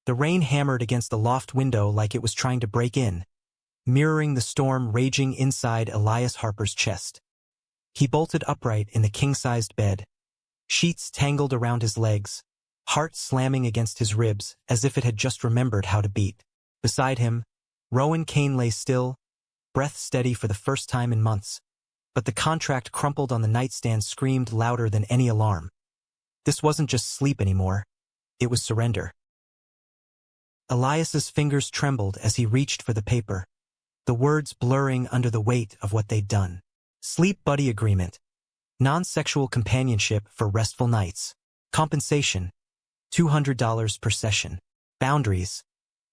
The rain hammered against the loft window like it was trying to break in, mirroring the storm raging inside Elias Harper's chest. He bolted upright in the king-sized bed, sheets tangled around his legs, heart slamming against his ribs as if it had just remembered how to beat. Beside him, Rowan Kane lay still, breath steady for the first time in months, but the contract crumpled on the nightstand screamed louder than any alarm. This wasn't just sleep anymore, it was surrender. Elias's fingers trembled as he reached for the paper, the words blurring under the weight of what they'd done. Sleep buddy agreement. Non-sexual companionship for restful nights. Compensation. $200 per session. Boundaries.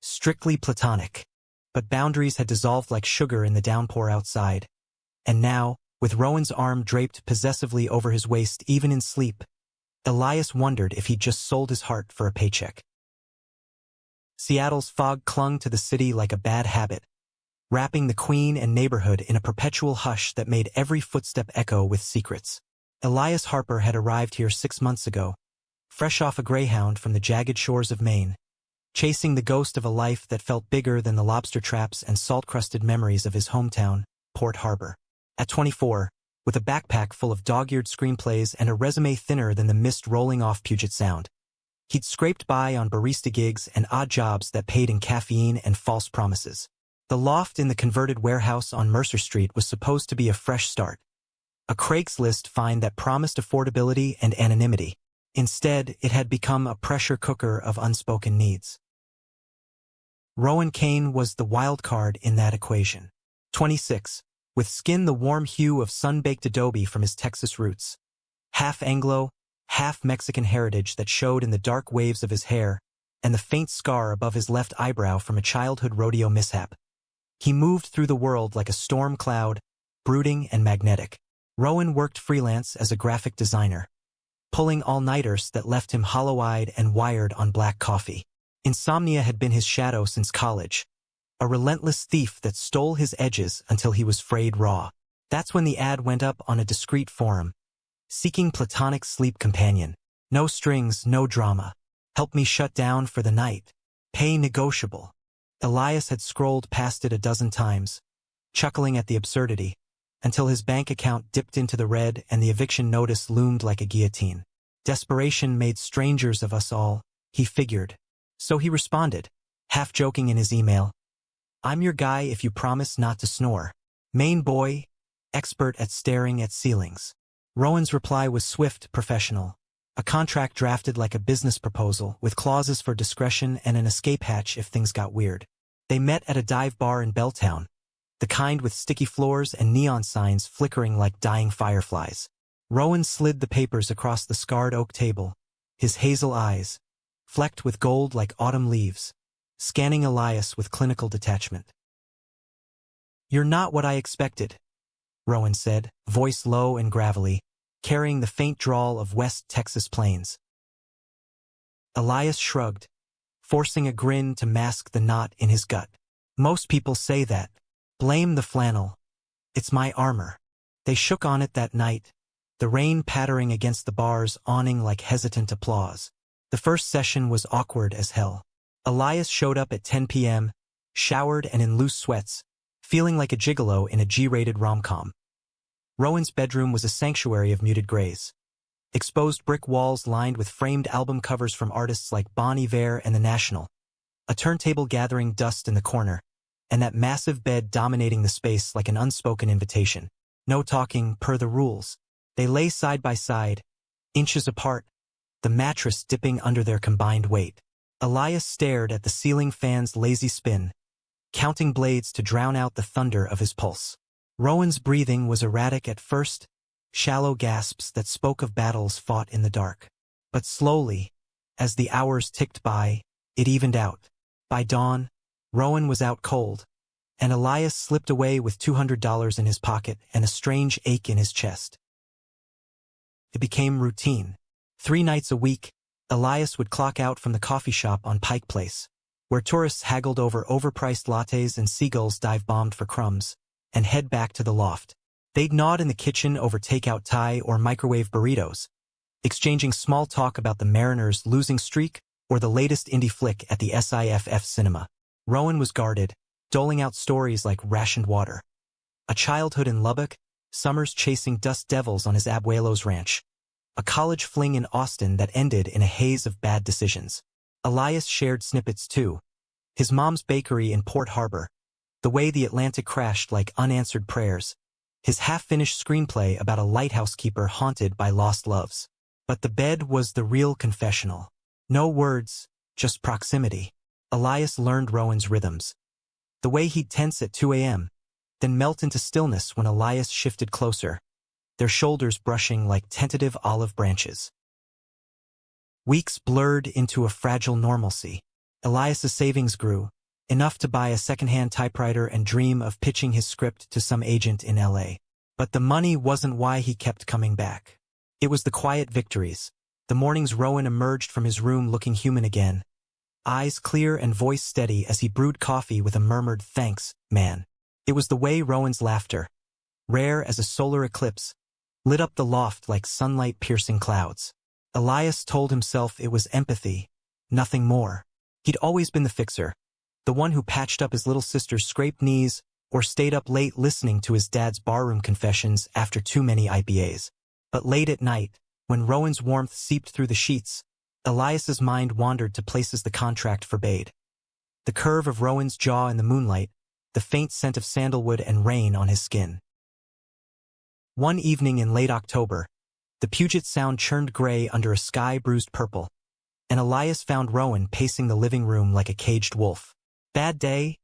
Strictly platonic. But boundaries had dissolved like sugar in the downpour outside. And now, with Rowan's arm draped possessively over his waist even in sleep, Elias wondered if he'd just sold his heart for a paycheck. Seattle's fog clung to the city like a bad habit, wrapping the Queen and neighborhood in a perpetual hush that made every footstep echo with secrets. Elias Harper had arrived here 6 months ago, fresh off a greyhound from the jagged shores of Maine, chasing the ghost of a life that felt bigger than the lobster traps and salt-crusted memories of his hometown, Port Harbor. At 24, with a backpack full of dog-eared screenplays and a resume thinner than the mist rolling off Puget Sound, he'd scraped by on barista gigs and odd jobs that paid in caffeine and false promises. The loft in the converted warehouse on Mercer Street was supposed to be a fresh start, a Craigslist find that promised affordability and anonymity. Instead, it had become a pressure cooker of unspoken needs. Rowan Kane was the wild card in that equation. 26, with skin the warm hue of sun-baked adobe from his Texas roots. Half Anglo, half Mexican heritage that showed in the dark waves of his hair and the faint scar above his left eyebrow from a childhood rodeo mishap. He moved through the world like a storm cloud, brooding and magnetic. Rowan worked freelance as a graphic designer, pulling all-nighters that left him hollow-eyed and wired on black coffee. Insomnia had been his shadow since college, a relentless thief that stole his edges until he was frayed raw. That's when the ad went up on a discreet forum, seeking platonic sleep companion. No strings, no drama. Help me shut down for the night. Pay negotiable. Elias had scrolled past it a dozen times, chuckling at the absurdity, until his bank account dipped into the red and the eviction notice loomed like a guillotine. Desperation made strangers of us all, he figured. So he responded, half joking in his email, "I'm your guy if you promise not to snore. Maine boy, expert at staring at ceilings." Rowan's reply was swift, professional. A contract drafted like a business proposal, with clauses for discretion and an escape hatch if things got weird. They met at a dive bar in Belltown, the kind with sticky floors and neon signs flickering like dying fireflies. Rowan slid the papers across the scarred oak table, his hazel eyes, flecked with gold like autumn leaves, scanning Elias with clinical detachment. "You're not what I expected," Rowan said, voice low and gravelly, carrying the faint drawl of West Texas plains. Elias shrugged, forcing a grin to mask the knot in his gut. "Most people say that. Blame the flannel. It's my armor." They shook on it that night, the rain pattering against the bar's awning like hesitant applause. The first session was awkward as hell. Elias showed up at 10 p.m., showered and in loose sweats, feeling like a gigolo in a G-rated rom-com. Rowan's bedroom was a sanctuary of muted grays. Exposed brick walls lined with framed album covers from artists like Bon Iver and The National, a turntable gathering dust in the corner, and that massive bed dominating the space like an unspoken invitation. No talking per the rules. They lay side by side, inches apart, the mattress dipping under their combined weight. Elias stared at the ceiling fan's lazy spin, counting blades to drown out the thunder of his pulse. Rowan's breathing was erratic at first, shallow gasps that spoke of battles fought in the dark. But slowly, as the hours ticked by, it evened out. By dawn, Rowan was out cold, and Elias slipped away with $200 in his pocket and a strange ache in his chest. It became routine. 3 nights a week, Elias would clock out from the coffee shop on Pike Place, where tourists haggled over overpriced lattes and seagulls dive-bombed for crumbs, and head back to the loft. They'd nod in the kitchen over takeout Thai or microwave burritos, exchanging small talk about the Mariners' losing streak or the latest indie flick at the SIFF cinema. Rowan was guarded, doling out stories like rationed water. A childhood in Lubbock, summers chasing dust devils on his abuelo's ranch. A college fling in Austin that ended in a haze of bad decisions. Elias shared snippets too. His mom's bakery in Port Harbor. The way the Atlantic crashed like unanswered prayers. His half-finished screenplay about a lighthouse keeper haunted by lost loves. But the bed was the real confessional. No words, just proximity. Elias learned Rowan's rhythms. The way he'd tense at 2 a.m., then melt into stillness when Elias shifted closer, their shoulders brushing like tentative olive branches. Weeks blurred into a fragile normalcy. Elias's savings grew, enough to buy a second-hand typewriter and dream of pitching his script to some agent in LA. But the money wasn't why he kept coming back. It was the quiet victories. The mornings Rowan emerged from his room looking human again, eyes clear and voice steady as he brewed coffee with a murmured "Thanks, man." It was the way Rowan's laughter, rare as a solar eclipse, lit up the loft like sunlight-piercing clouds. Elias told himself it was empathy, nothing more. He'd always been the fixer, the one who patched up his little sister's scraped knees or stayed up late listening to his dad's barroom confessions after too many IPAs. But late at night, when Rowan's warmth seeped through the sheets, Elias's mind wandered to places the contract forbade. The curve of Rowan's jaw in the moonlight, the faint scent of sandalwood and rain on his skin. One evening in late October, the Puget Sound churned gray under a sky bruised purple, and Elias found Rowan pacing the living room like a caged wolf. "Bad day?"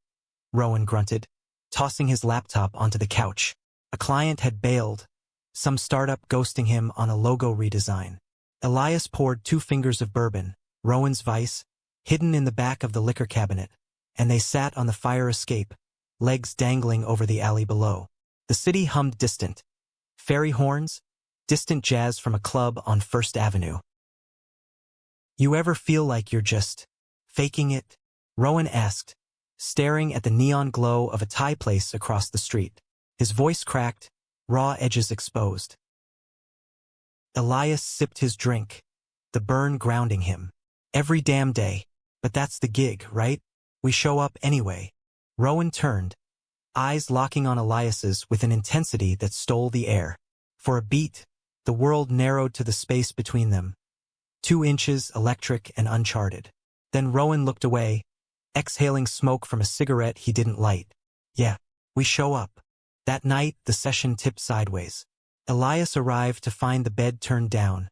Rowan grunted, tossing his laptop onto the couch. A client had bailed, some startup ghosting him on a logo redesign. Elias poured 2 fingers of bourbon, Rowan's vice, hidden in the back of the liquor cabinet, and they sat on the fire escape, legs dangling over the alley below. The city hummed distant. Fairy horns, distant jazz from a club on First Avenue. "You ever feel like you're just faking it?" Rowan asked, staring at the neon glow of a Thai place across the street. His voice cracked, raw edges exposed. Elias sipped his drink, the burn grounding him. "Every damn day. But that's the gig, right? We show up anyway." Rowan turned, eyes locking on Elias's with an intensity that stole the air. For a beat, the world narrowed to the space between them. 2 inches, electric and uncharted. Then Rowan looked away, exhaling smoke from a cigarette he didn't light. "Yeah, we show up." That night, the session tipped sideways. Elias arrived to find the bed turned down,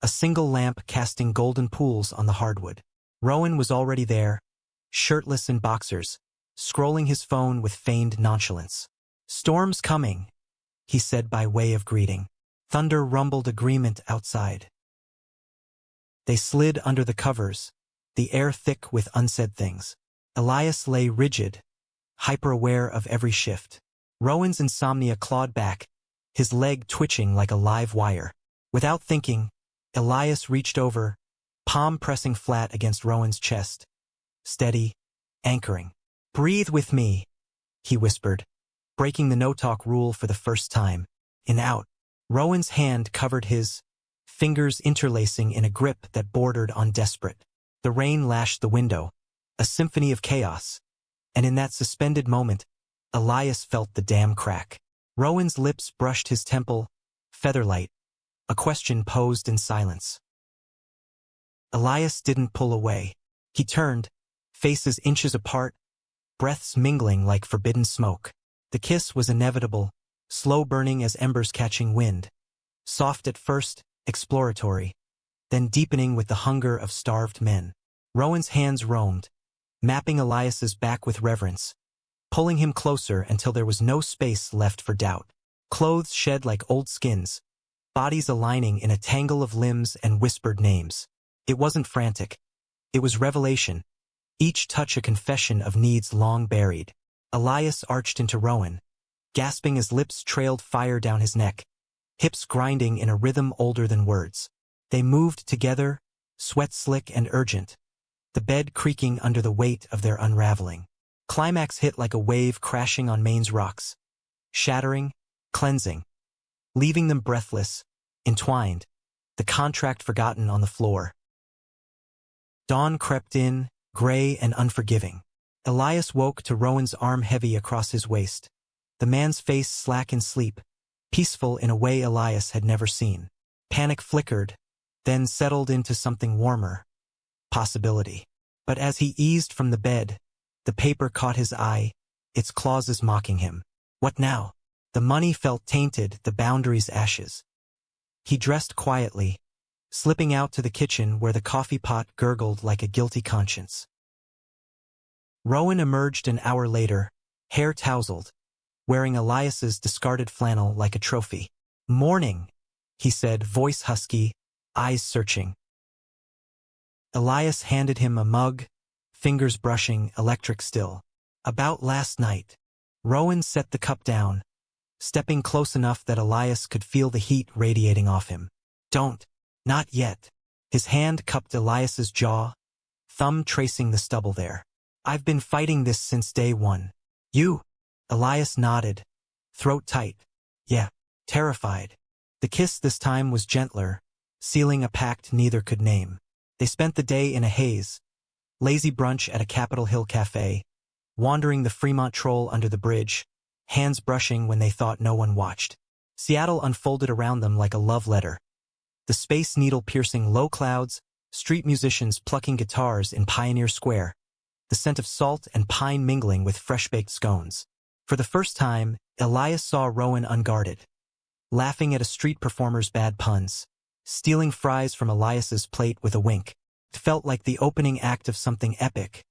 a single lamp casting golden pools on the hardwood. Rowan was already there, shirtless in boxers, scrolling his phone with feigned nonchalance. "Storm's coming," he said by way of greeting. Thunder rumbled agreement outside. They slid under the covers, the air thick with unsaid things. Elias lay rigid, hyper-aware of every shift. Rowan's insomnia clawed back, his leg twitching like a live wire. Without thinking, Elias reached over, palm pressing flat against Rowan's chest. Steady, anchoring. "Breathe with me," he whispered, breaking the no-talk rule for the first time. In out. Rowan's hand covered his, fingers interlacing in a grip that bordered on desperate. The rain lashed the window, a symphony of chaos, and in that suspended moment, Elias felt the dam crack. Rowan's lips brushed his temple, featherlight, a question posed in silence. Elias didn't pull away. He turned, faces inches apart, breaths mingling like forbidden smoke. The kiss was inevitable, slow burning as embers catching wind. Soft at first, exploratory, then deepening with the hunger of starved men. Rowan's hands roamed, mapping Elias's back with reverence, pulling him closer until there was no space left for doubt. Clothes shed like old skins, bodies aligning in a tangle of limbs and whispered names. It wasn't frantic. It was revelation, each touch a confession of needs long buried. Elias arched into Rowan, gasping as lips trailed fire down his neck, hips grinding in a rhythm older than words. They moved together, sweat slick and urgent, the bed creaking under the weight of their unraveling. Climax hit like a wave crashing on Maine's rocks, shattering, cleansing, leaving them breathless, entwined, the contract forgotten on the floor. Dawn crept in, gray and unforgiving. Elias woke to Rowan's arm heavy across his waist. The man's face slack in sleep, peaceful in a way Elias had never seen. Panic flickered, then settled into something warmer. Possibility. But as he eased from the bed, the paper caught his eye, its clauses mocking him. What now? The money felt tainted, the boundaries ashes. He dressed quietly, slipping out to the kitchen where the coffee pot gurgled like a guilty conscience. Rowan emerged an hour later, hair tousled, wearing Elias's discarded flannel like a trophy. "Morning," he said, voice husky, eyes searching. Elias handed him a mug, fingers brushing, electric still. "About last night." Rowan set the cup down, stepping close enough that Elias could feel the heat radiating off him. "Don't. Not yet." His hand cupped Elias's jaw, thumb tracing the stubble there. "I've been fighting this since day one." "You?" Elias nodded, throat tight. "Yeah, terrified." The kiss this time was gentler, sealing a pact neither could name. They spent the day in a haze, lazy brunch at a Capitol Hill cafe, wandering the Fremont Troll under the bridge, hands brushing when they thought no one watched. Seattle unfolded around them like a love letter. The Space Needle piercing low clouds, street musicians plucking guitars in Pioneer Square, the scent of salt and pine mingling with fresh-baked scones. For the first time, Elias saw Rowan unguarded, laughing at a street performer's bad puns, stealing fries from Elias's plate with a wink. It felt like the opening act of something epic,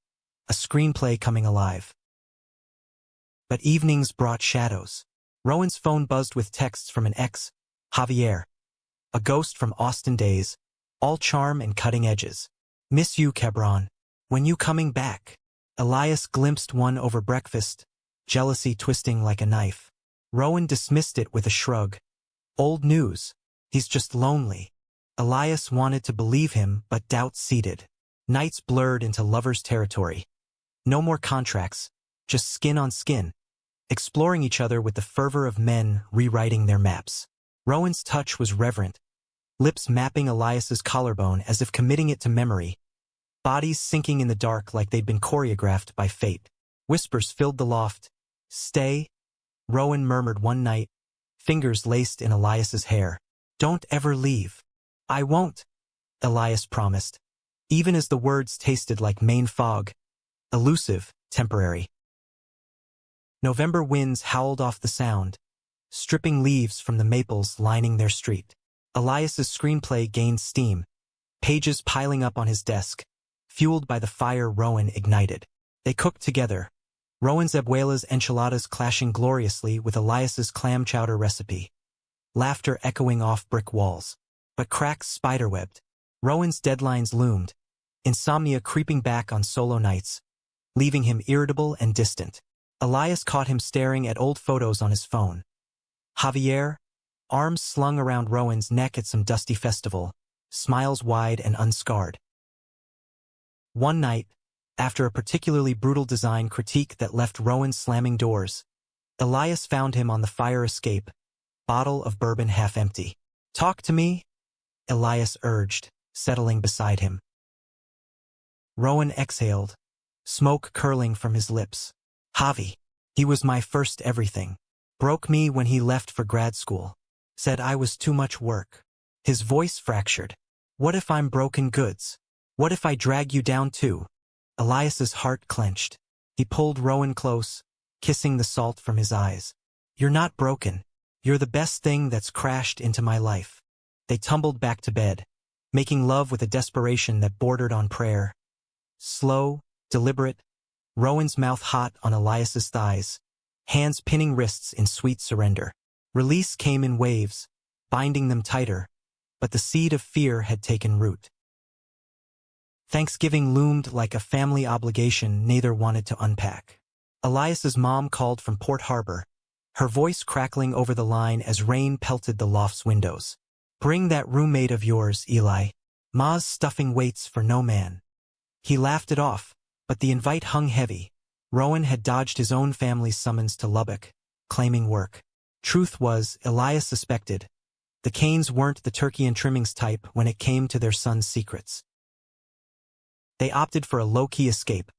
a screenplay coming alive. But evenings brought shadows. Rowan's phone buzzed with texts from an ex, Javier, a ghost from Austin days, all charm and cutting edges. "Miss you, Cabron. When you coming back?" Elias glimpsed one over breakfast, jealousy twisting like a knife. Rowan dismissed it with a shrug. "Old news. He's just lonely." Elias wanted to believe him, but doubt seeded. Nights blurred into lovers' territory. No more contracts, just skin on skin, exploring each other with the fervor of men rewriting their maps. Rowan's touch was reverent, lips mapping Elias's collarbone as if committing it to memory, bodies sinking in the dark like they'd been choreographed by fate. Whispers filled the loft. "Stay," Rowan murmured one night, fingers laced in Elias's hair. "Don't ever leave." "I won't," Elias promised, even as the words tasted like Maine fog, elusive, temporary. November winds howled off the sound, stripping leaves from the maples lining their street. Elias's screenplay gained steam, pages piling up on his desk, fueled by the fire Rowan ignited. They cooked together, Rowan's abuela's enchiladas clashing gloriously with Elias's clam chowder recipe, laughter echoing off brick walls. But cracks spiderwebbed. Rowan's deadlines loomed, insomnia creeping back on solo nights, leaving him irritable and distant. Elias caught him staring at old photos on his phone. Javier, arms slung around Rowan's neck at some dusty festival, smiles wide and unscarred. One night, after a particularly brutal design critique that left Rowan slamming doors, Elias found him on the fire escape, bottle of bourbon half empty. "Talk to me," Elias urged, settling beside him. Rowan exhaled, smoke curling from his lips. "Javi, he was my first everything. Broke me when he left for grad school. Said I was too much work." His voice fractured. "What if I'm broken goods? What if I drag you down too?" Elias's heart clenched. He pulled Rowan close, kissing the salt from his eyes. "You're not broken. You're the best thing that's crashed into my life." They tumbled back to bed, making love with a desperation that bordered on prayer. Slow, deliberate, Rowan's mouth hot on Elias's thighs, hands pinning wrists in sweet surrender. Release came in waves, binding them tighter, but the seed of fear had taken root. Thanksgiving loomed like a family obligation neither wanted to unpack. Elias's mom called from Port Harbor, her voice crackling over the line as rain pelted the loft's windows. "Bring that roommate of yours, Eli. Ma's stuffing waits for no man." He laughed it off, but the invite hung heavy. Rowan had dodged his own family's summons to Lubbock, claiming work. Truth was, Elias suspected, the Canes weren't the turkey and trimmings type when it came to their son's secrets. They opted for a low-key escape,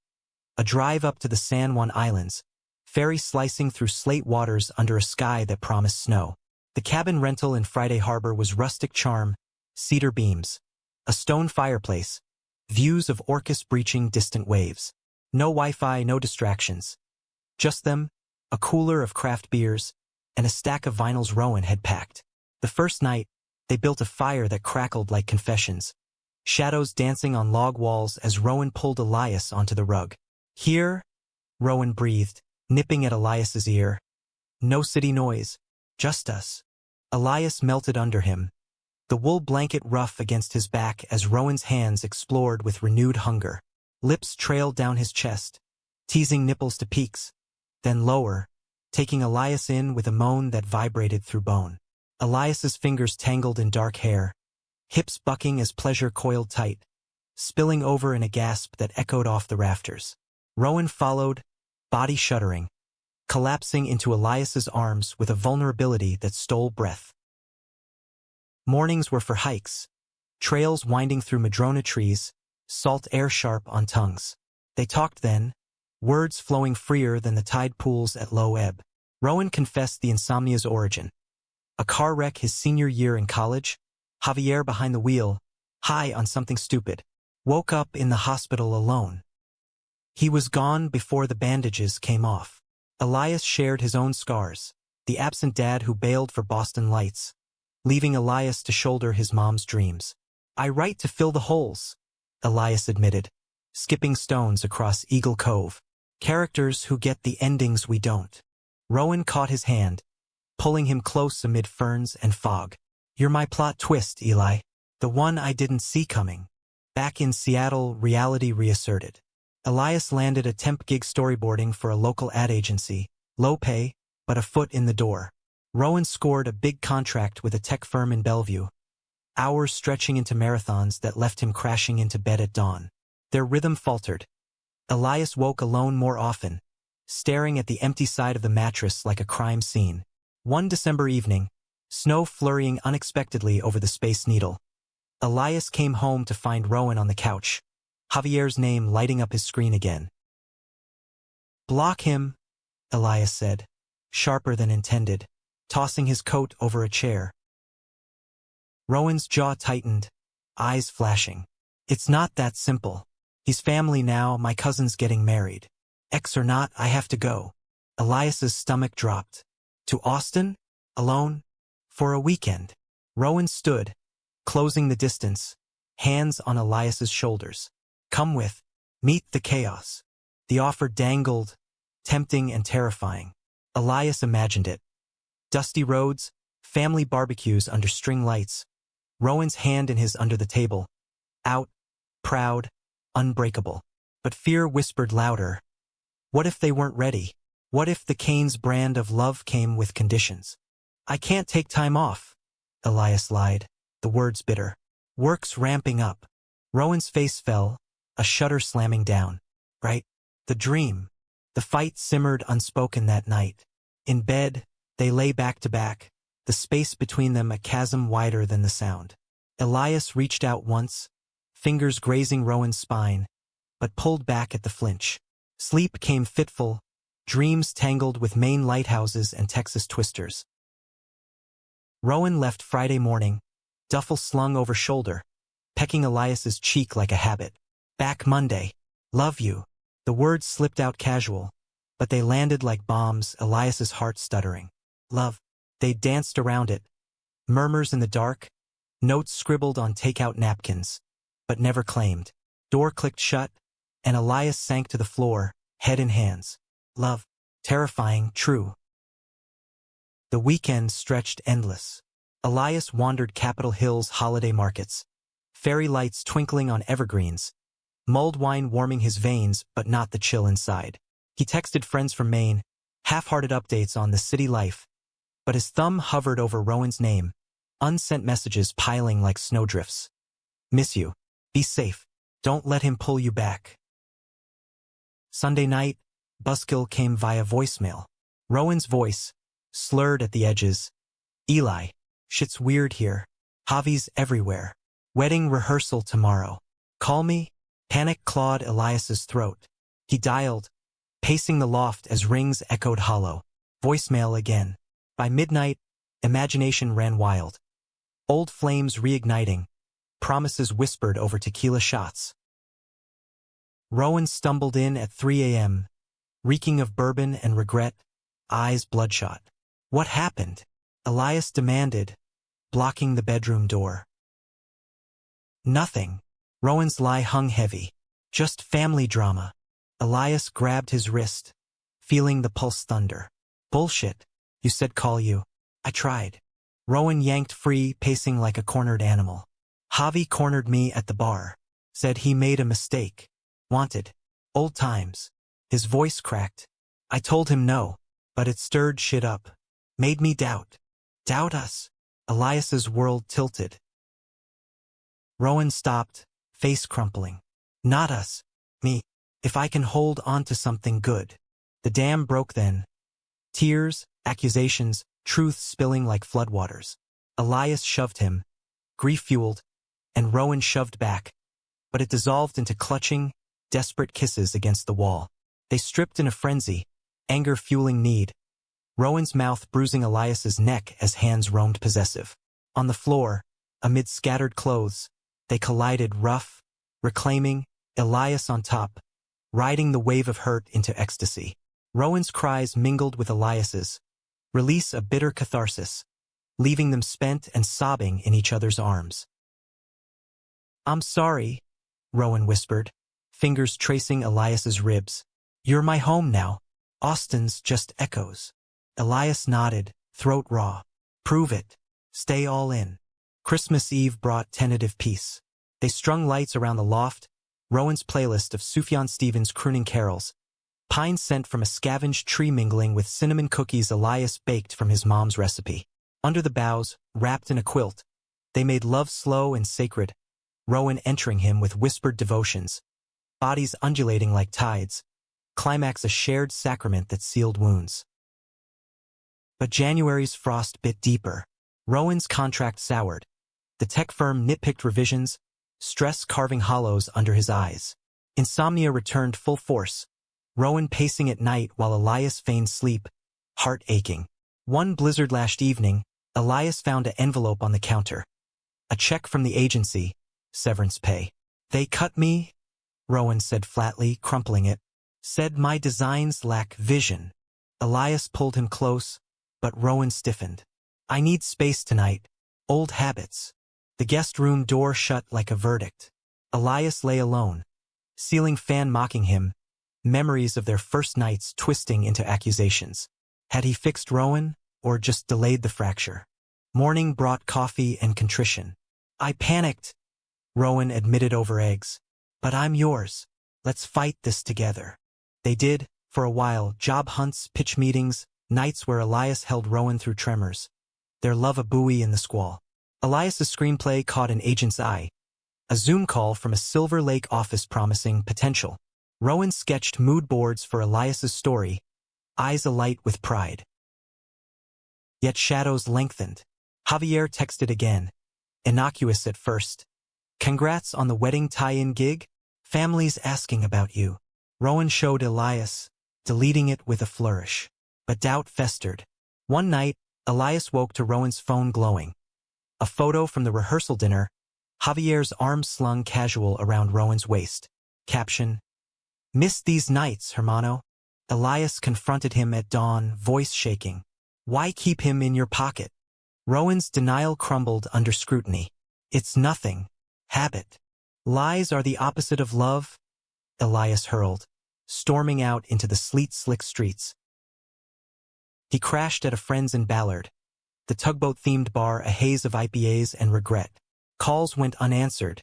a drive up to the San Juan Islands, ferry slicing through slate waters under a sky that promised snow. The cabin rental in Friday Harbor was rustic charm, cedar beams, a stone fireplace, views of Orcas breaching distant waves. No Wi-Fi, no distractions. Just them, a cooler of craft beers, and a stack of vinyls Rowan had packed. The first night, they built a fire that crackled like confessions, shadows dancing on log walls as Rowan pulled Elias onto the rug. "Here," Rowan breathed, nipping at Elias's ear. "No city noise, just us." Elias melted under him, the wool blanket rough against his back as Rowan's hands explored with renewed hunger. Lips trailed down his chest, teasing nipples to peaks, then lower, taking Elias in with a moan that vibrated through bone. Elias's fingers tangled in dark hair, hips bucking as pleasure coiled tight, spilling over in a gasp that echoed off the rafters. Rowan followed, body shuddering, collapsing into Elias's arms with a vulnerability that stole breath. Mornings were for hikes, trails winding through madrona trees, salt air sharp on tongues. They talked then, words flowing freer than the tide pools at low ebb. Rowan confessed the insomnia's origin. A car wreck his senior year in college, Javier behind the wheel, high on something stupid, woke up in the hospital alone. He was gone before the bandages came off. Elias shared his own scars, the absent dad who bailed for Boston Lights, leaving Elias to shoulder his mom's dreams. "I write to fill the holes," Elias admitted, skipping stones across Eagle Cove. "Characters who get the endings we don't." Rowan caught his hand, pulling him close amid ferns and fog. "You're my plot twist, Eli. The one I didn't see coming." Back in Seattle, reality reasserted. Elias landed a temp gig storyboarding for a local ad agency, low pay, but a foot in the door. Rowan scored a big contract with a tech firm in Bellevue, hours stretching into marathons that left him crashing into bed at dawn. Their rhythm faltered. Elias woke alone more often, staring at the empty side of the mattress like a crime scene. One December evening, snow flurrying unexpectedly over the Space Needle. Elias came home to find Rowan on the couch, Javier's name lighting up his screen again. "Block him," Elias said, sharper than intended, tossing his coat over a chair. Rowan's jaw tightened, eyes flashing. "It's not that simple. He's family now, my cousin's getting married. Ex or not, I have to go." Elias's stomach dropped. "To Austin? Alone? For a weekend?" Rowan stood, closing the distance, hands on Elias's shoulders. "Come with. Meet the chaos." The offer dangled, tempting and terrifying. Elias imagined it. Dusty roads, family barbecues under string lights, Rowan's hand in his under the table. Out, proud, unbreakable. But fear whispered louder. What if they weren't ready? What if the Kane's brand of love came with conditions? "I can't take time off," Elias lied, the words bitter. "Work's ramping up." Rowan's face fell, a shutter slamming down. Right? The dream. The fight simmered unspoken that night. In bed, they lay back to back, the space between them a chasm wider than the sound. Elias reached out once, fingers grazing Rowan's spine, but pulled back at the flinch. Sleep came fitful, dreams tangled with Maine lighthouses and Texas twisters. Rowan left Friday morning, duffel slung over shoulder, pecking Elias's cheek like a habit. "Back Monday. Love you." The words slipped out casual, but they landed like bombs, Elias's heart stuttering. "Love." They danced around it. Murmurs in the dark, notes scribbled on takeout napkins, but never claimed. Door clicked shut, and Elias sank to the floor, head in hands. Love. Terrifying, true. The weekend stretched endless. Elias wandered Capitol Hill's holiday markets, fairy lights twinkling on evergreens, mulled wine warming his veins but not the chill inside. He texted friends from Maine, half-hearted updates on the city life, but his thumb hovered over Rowan's name, unsent messages piling like snowdrifts. "Miss you. Be safe. Don't let him pull you back." Sunday night, Buskill came via voicemail. Rowan's voice, slurred at the edges. "Eli, shit's weird here. Javi's everywhere. Wedding rehearsal tomorrow. Call me?" Panic clawed Elias's throat. He dialed, pacing the loft as rings echoed hollow. Voicemail again. By midnight, imagination ran wild. Old flames reigniting, promises whispered over tequila shots. Rowan stumbled in at 3 a.m., reeking of bourbon and regret, eyes bloodshot. What happened? Elias demanded, blocking the bedroom door. Nothing. Rowan's lie hung heavy. Just family drama. Elias grabbed his wrist, feeling the pulse thunder. Bullshit. You said call you. I tried. Rowan yanked free, pacing like a cornered animal. Javi cornered me at the bar. Said he made a mistake. Wanted. Old times. His voice cracked. I told him no, but it stirred shit up. Made me doubt. Doubt us. Elias's world tilted. Rowan stopped, face crumpling. Not us. Me. If I can hold on to something good. The dam broke then. Tears, accusations, truth spilling like floodwaters. Elias shoved him, grief-fueled, and Rowan shoved back. But it dissolved into clutching, desperate kisses against the wall. They stripped in a frenzy, anger fueling need. Rowan's mouth bruising Elias's neck as hands roamed possessive. On the floor, amid scattered clothes, they collided rough, reclaiming, Elias on top, riding the wave of hurt into ecstasy. Rowan's cries mingled with Elias's, release a bitter catharsis, leaving them spent and sobbing in each other's arms. I'm sorry, Rowan whispered, fingers tracing Elias's ribs. You're my home now. Austin's just echoes. Elias nodded, throat raw. Prove it. Stay all in. Christmas Eve brought tentative peace. They strung lights around the loft, Rowan's playlist of Sufjan Stevens' crooning carols, pine scent from a scavenged tree mingling with cinnamon cookies Elias baked from his mom's recipe. Under the boughs, wrapped in a quilt, they made love slow and sacred, Rowan entering him with whispered devotions, bodies undulating like tides, climax a shared sacrament that sealed wounds. But January's frost bit deeper. Rowan's contract soured. The tech firm nitpicked revisions, stress carving hollows under his eyes. Insomnia returned full force, Rowan pacing at night while Elias feigned sleep, heart aching. One blizzard-lashed evening, Elias found an envelope on the counter. A check from the agency, severance pay. They cut me, Rowan said flatly, crumpling it. Said my designs lack vision. Elias pulled him close, but Rowan stiffened. I need space tonight. Old habits. The guest room door shut like a verdict. Elias lay alone, ceiling fan mocking him, memories of their first nights twisting into accusations. Had he fixed Rowan, or just delayed the fracture? Morning brought coffee and contrition. I panicked, Rowan admitted over eggs. But I'm yours. Let's fight this together. They did, for a while, job hunts, pitch meetings, nights where Elias held Rowan through tremors. Their love a buoy in the squall. Elias's screenplay caught an agent's eye. A Zoom call from a Silver Lake office promising potential. Rowan sketched mood boards for Elias's story, eyes alight with pride. Yet shadows lengthened. Javier texted again, innocuous at first. Congrats on the wedding tie-in gig? Family's asking about you. Rowan showed Elias, deleting it with a flourish. But doubt festered. One night, Elias woke to Rowan's phone glowing. A photo from the rehearsal dinner, Javier's arms slung casual around Rowan's waist. Caption, Missed these nights, hermano. Elias confronted him at dawn, voice shaking. Why keep him in your pocket? Rowan's denial crumbled under scrutiny. It's nothing. Habit. Lies are the opposite of love, Elias hurled, storming out into the sleet-slick streets. He crashed at a friend's in Ballard, the tugboat-themed bar a haze of IPAs and regret. Calls went unanswered.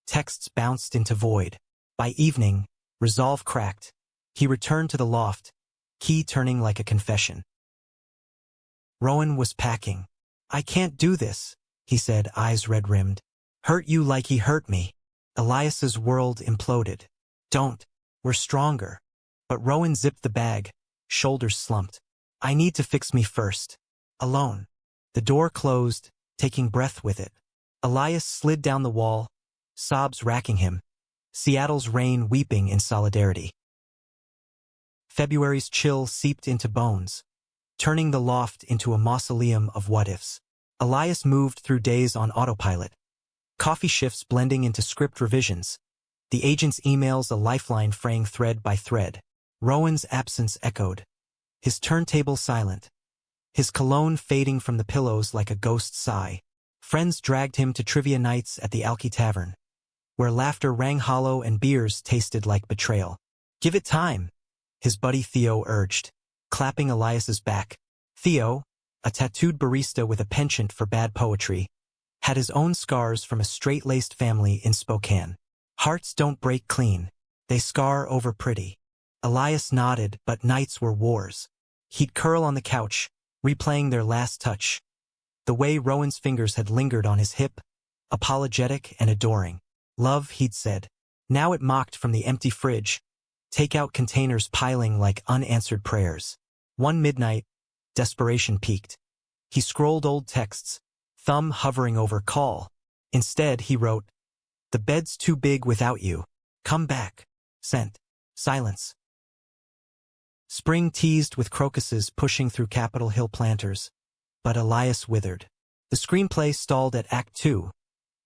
Texts bounced into void. By evening, resolve cracked. He returned to the loft, key turning like a confession. Rowan was packing. I can't do this, he said, eyes red-rimmed. Hurt you like he hurt me. Elias's world imploded. Don't. We're stronger. But Rowan zipped the bag, shoulders slumped. I need to fix me first. Alone. The door closed, taking breath with it. Elias slid down the wall, sobs racking him. Seattle's rain weeping in solidarity. February's chill seeped into bones, turning the loft into a mausoleum of what-ifs. Elias moved through days on autopilot, coffee shifts blending into script revisions, the agent's emails a lifeline fraying thread by thread. Rowan's absence echoed, his turntable silent, his cologne fading from the pillows like a ghost sigh. Friends dragged him to trivia nights at the Alki Tavern, where laughter rang hollow and beers tasted like betrayal. "Give it time," his buddy Theo urged, clapping Elias's back. Theo, a tattooed barista with a penchant for bad poetry, had his own scars from a straight-laced family in Spokane. Hearts don't break clean, they scar over pretty. Elias nodded, but nights were wars. He'd curl on the couch, replaying their last touch, the way Rowan's fingers had lingered on his hip, apologetic and adoring. Love, he'd said. Now it mocked from the empty fridge, takeout containers piling like unanswered prayers. One midnight, desperation peaked. He scrolled old texts, thumb hovering over call. Instead, he wrote, "The bed's too big without you. Come back." Sent. Silence. Spring teased with crocuses pushing through Capitol Hill planters, but Elias withered. The screenplay stalled at Act 2,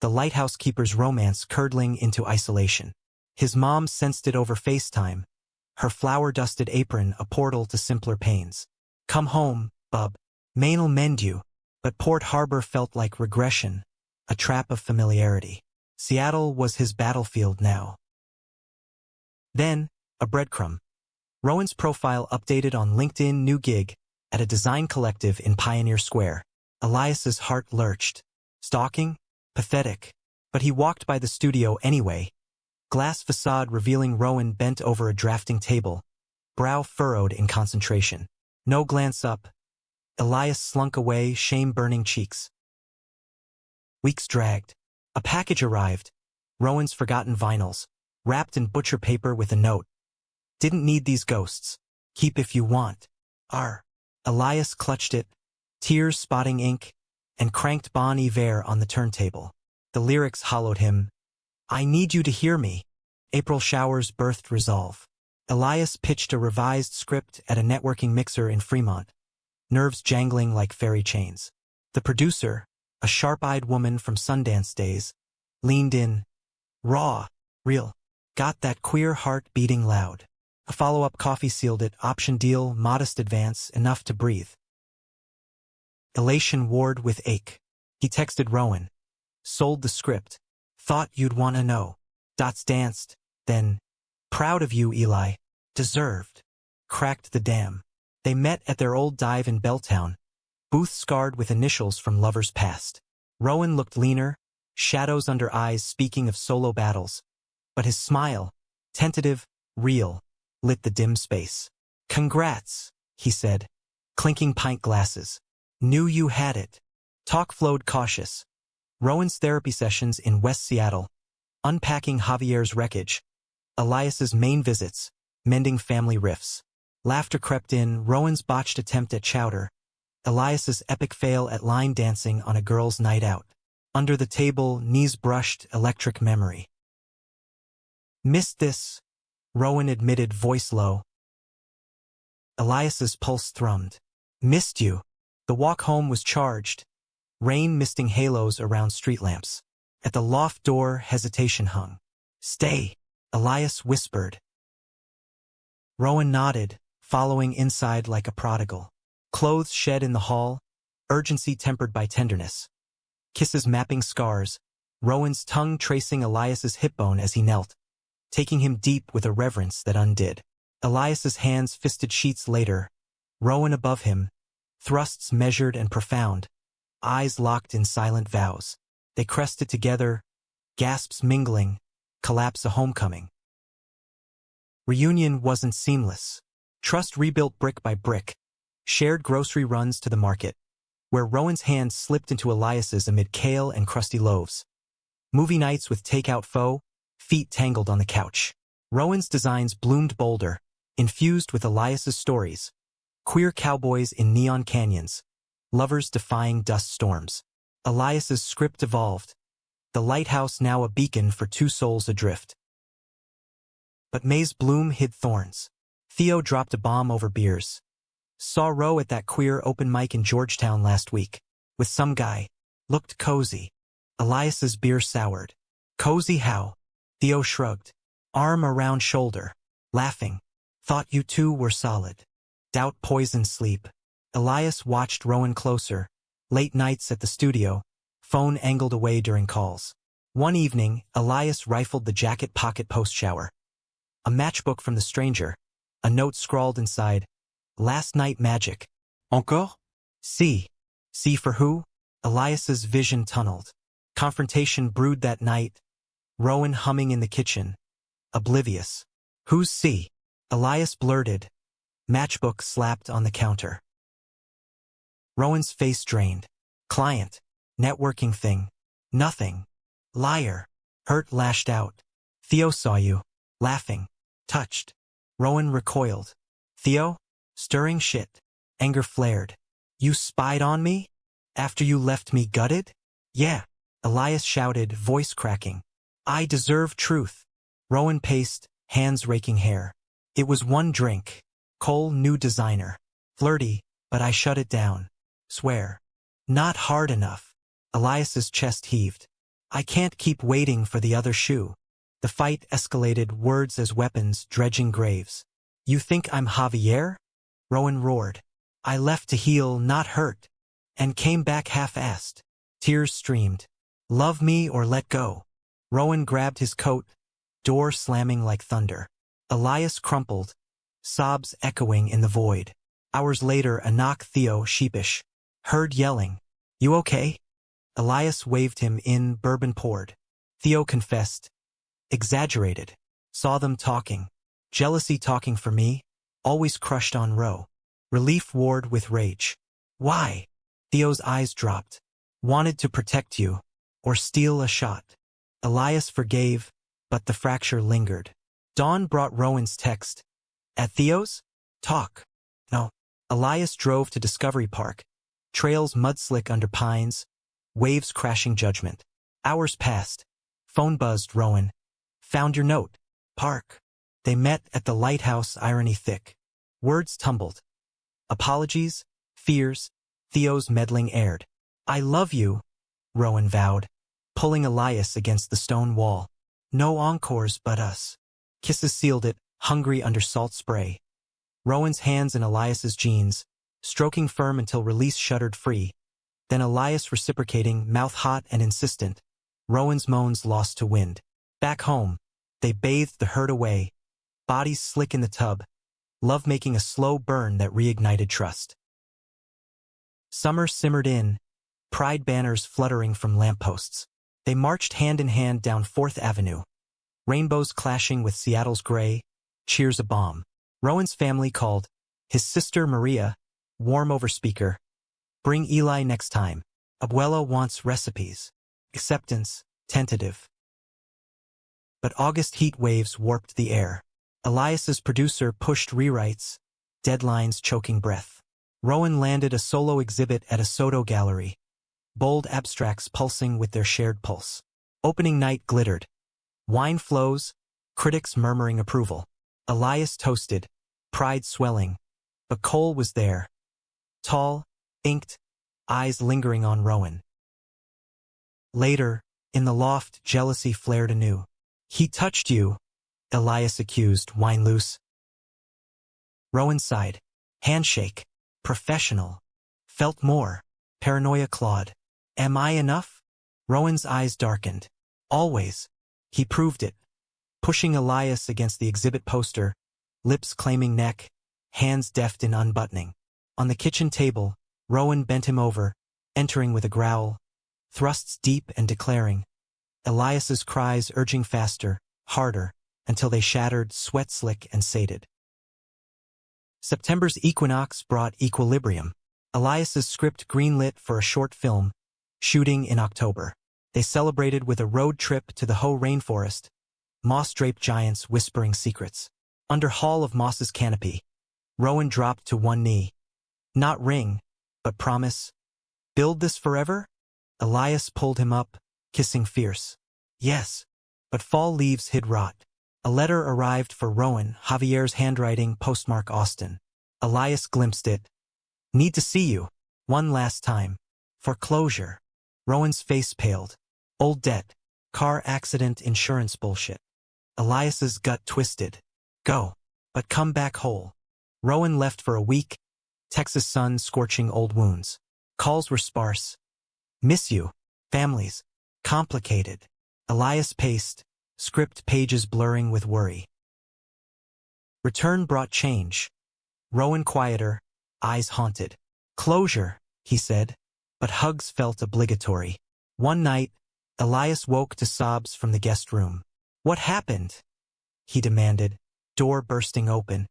the lighthouse keeper's romance curdling into isolation. His mom sensed it over FaceTime, her flour-dusted apron a portal to simpler pains. "Come home, bub. Maine'll mend you." But Port Harbor felt like regression, a trap of familiarity. Seattle was his battlefield now. Then, a breadcrumb. Rowan's profile updated on LinkedIn, new gig, at a design collective in Pioneer Square. Elias's heart lurched. Stalking? Pathetic. But he walked by the studio anyway. Glass facade revealing Rowan bent over a drafting table, brow furrowed in concentration. No glance up. Elias slunk away, shame-burning cheeks. Weeks dragged. A package arrived. Rowan's forgotten vinyls, wrapped in butcher paper with a note. "Didn't need these ghosts. Keep if you want. R." Elias clutched it, tears spotting ink, and cranked Bon Iver on the turntable. The lyrics hollowed him. "I need you to hear me." April showers birthed resolve. Elias pitched a revised script at a networking mixer in Fremont, nerves jangling like fairy chains. The producer, a sharp-eyed woman from Sundance days, leaned in. Raw, real, got that queer heart beating loud. A follow-up coffee sealed it, option deal, modest advance, enough to breathe. Elation warred with ache. He texted Rowan. "Sold the script. Thought you'd want to know." Dots danced, then, "Proud of you, Eli. Deserved." Cracked the dam. They met at their old dive in Belltown, booth scarred with initials from lovers past. Rowan looked leaner, shadows under eyes speaking of solo battles. But his smile, tentative, real, lit the dim space. "Congrats," he said, clinking pint glasses. "Knew you had it." Talk flowed cautious. Rowan's therapy sessions in West Seattle, unpacking Javier's wreckage, Elias's main visits, mending family rifts. Laughter crept in, Rowan's botched attempt at chowder, Elias's epic fail at line dancing on a girl's night out. Under the table, knees brushed, electric memory. "Missed this," Rowan admitted, voice low. Elias's pulse thrummed. "Missed you." The walk home was charged, rain misting halos around street lamps. At the loft door, hesitation hung. "Stay," Elias whispered. Rowan nodded, following inside like a prodigal. Clothes shed in the hall, urgency tempered by tenderness. Kisses mapping scars, Rowan's tongue tracing Elias's hip bone as he knelt, taking him deep with a reverence that undid. Elias's hands fisted sheets later, Rowan above him, thrusts measured and profound, eyes locked in silent vows. They crested together, gasps mingling, collapse a homecoming. Reunion wasn't seamless. Trust rebuilt brick by brick, shared grocery runs to the market, where Rowan's hand slipped into Elias's amid kale and crusty loaves. Movie nights with takeout foe, feet tangled on the couch. Rowan's designs bloomed bolder, infused with Elias's stories. Queer cowboys in neon canyons, lovers defying dust storms. Elias's script evolved, the lighthouse now a beacon for two souls adrift. but May's bloom hid thorns. Theo dropped a bomb over beers. Saw Ro at that queer open mic in Georgetown last week. With some guy. Looked cozy. Elias's beer soured. Cozy how? Theo shrugged. Arm around shoulder. Laughing. Thought you two were solid. Doubt poisoned sleep. Elias watched Rowan closer. Late nights at the studio. Phone angled away during calls. One evening, Elias rifled the jacket pocket post-shower. A matchbook from the stranger. A note scrawled inside. Last night magic. Encore? C. C for who? Elias's vision tunneled. Confrontation brewed that night. Rowan humming in the kitchen. Oblivious. Who's C? Elias blurted. Matchbook slapped on the counter. Rowan's face drained. Client. Networking thing. Nothing. Liar. Hurt lashed out. Theo saw you. Laughing. Touched. Rowan recoiled. Theo? Stirring shit. Anger flared. You spied on me? After you left me gutted? Yeah. Elias shouted, voice cracking. I deserve truth. Rowan paced, hands raking hair. It was one drink. Cole, new designer. Flirty, but I shut it down. Swear. Not hard enough. Elias's chest heaved. I can't keep waiting for the other shoe. The fight escalated, words as weapons, dredging graves. You think I'm Javier? Rowan roared. I left to heal, not hurt. And came back half-assed. Tears streamed. Love me or let go. Rowan grabbed his coat, door slamming like thunder. Elias crumpled, sobs echoing in the void. Hours later, a knock. Theo, sheepish. Heard yelling. You okay? Elias waved him in, bourbon poured. Theo confessed. Exaggerated. Saw them talking. Jealousy talking for me. Always crushed on Ro. Relief warred with rage. Why? Theo's eyes dropped. Wanted to protect you. Or steal a shot. Elias forgave, but the fracture lingered. Dawn brought Rowan's text. At Theo's? Talk. No. Elias drove to Discovery Park. Trails mudslick under pines. Waves crashing judgment. Hours passed. Phone buzzed. Rowan. Found your note. Park. They met at the lighthouse, irony thick. Words tumbled. Apologies, fears, Theo's meddling aired. I love you, Rowan vowed, pulling Elias against the stone wall. No encores but us. Kisses sealed it, hungry under salt spray. Rowan's hands in Elias's jeans, stroking firm until release shuddered free. Then Elias reciprocating, mouth hot and insistent. Rowan's moans lost to wind. Back home, they bathed the hurt away. Bodies slick in the tub. Love making a slow burn that reignited trust. Summer simmered in, pride banners fluttering from lampposts. They marched hand in hand down 4th Avenue. Rainbows clashing with Seattle's gray, cheers a bomb. Rowan's family called. His sister Maria, warm over speaker. Bring Eli next time. Abuela wants recipes. Acceptance, tentative. But August heat waves warped the air. Elias's producer pushed rewrites, deadlines choking breath. Rowan landed a solo exhibit at a Soto gallery. Bold abstracts pulsing with their shared pulse. Opening night glittered. Wine flows, critics murmuring approval. Elias toasted, pride swelling. But Cole was there. Tall, inked, eyes lingering on Rowan. Later, in the loft, jealousy flared anew. He touched you, Elias accused, wine loose. Rowan sighed. Handshake. Professional. Felt more. Paranoia clawed. Am I enough? Rowan's eyes darkened. Always. He proved it. Pushing Elias against the exhibit poster, lips claiming neck, hands deft in unbuttoning. On the kitchen table, Rowan bent him over, entering with a growl, thrusts deep and declaring. Elias's cries urging faster, harder, until they shattered, sweat slick and sated. September's equinox brought equilibrium. Elias's script greenlit for a short film, shooting in October. They celebrated with a road trip to the Hoh rainforest, moss-draped giants whispering secrets. Under Hall of Moss's canopy, Rowan dropped to one knee. Not ring, but promise. Build this forever? Elias pulled him up, kissing fierce. Yes, but fall leaves hid rot. A letter arrived for Rowan, Javier's handwriting, postmark Austin. Elias glimpsed it. Need to see you. One last time. Foreclosure. Rowan's face paled. Old debt. Car accident insurance bullshit. Elias's gut twisted. Go. But come back whole. Rowan left for a week. Texas sun scorching old wounds. Calls were sparse. Miss you. Families. Complicated. Elias paced, script pages blurring with worry. Return brought change. Rowan quieter, eyes haunted. Closure, he said, but hugs felt obligatory. One night, Elias woke to sobs from the guest room. What happened? He demanded, door bursting open.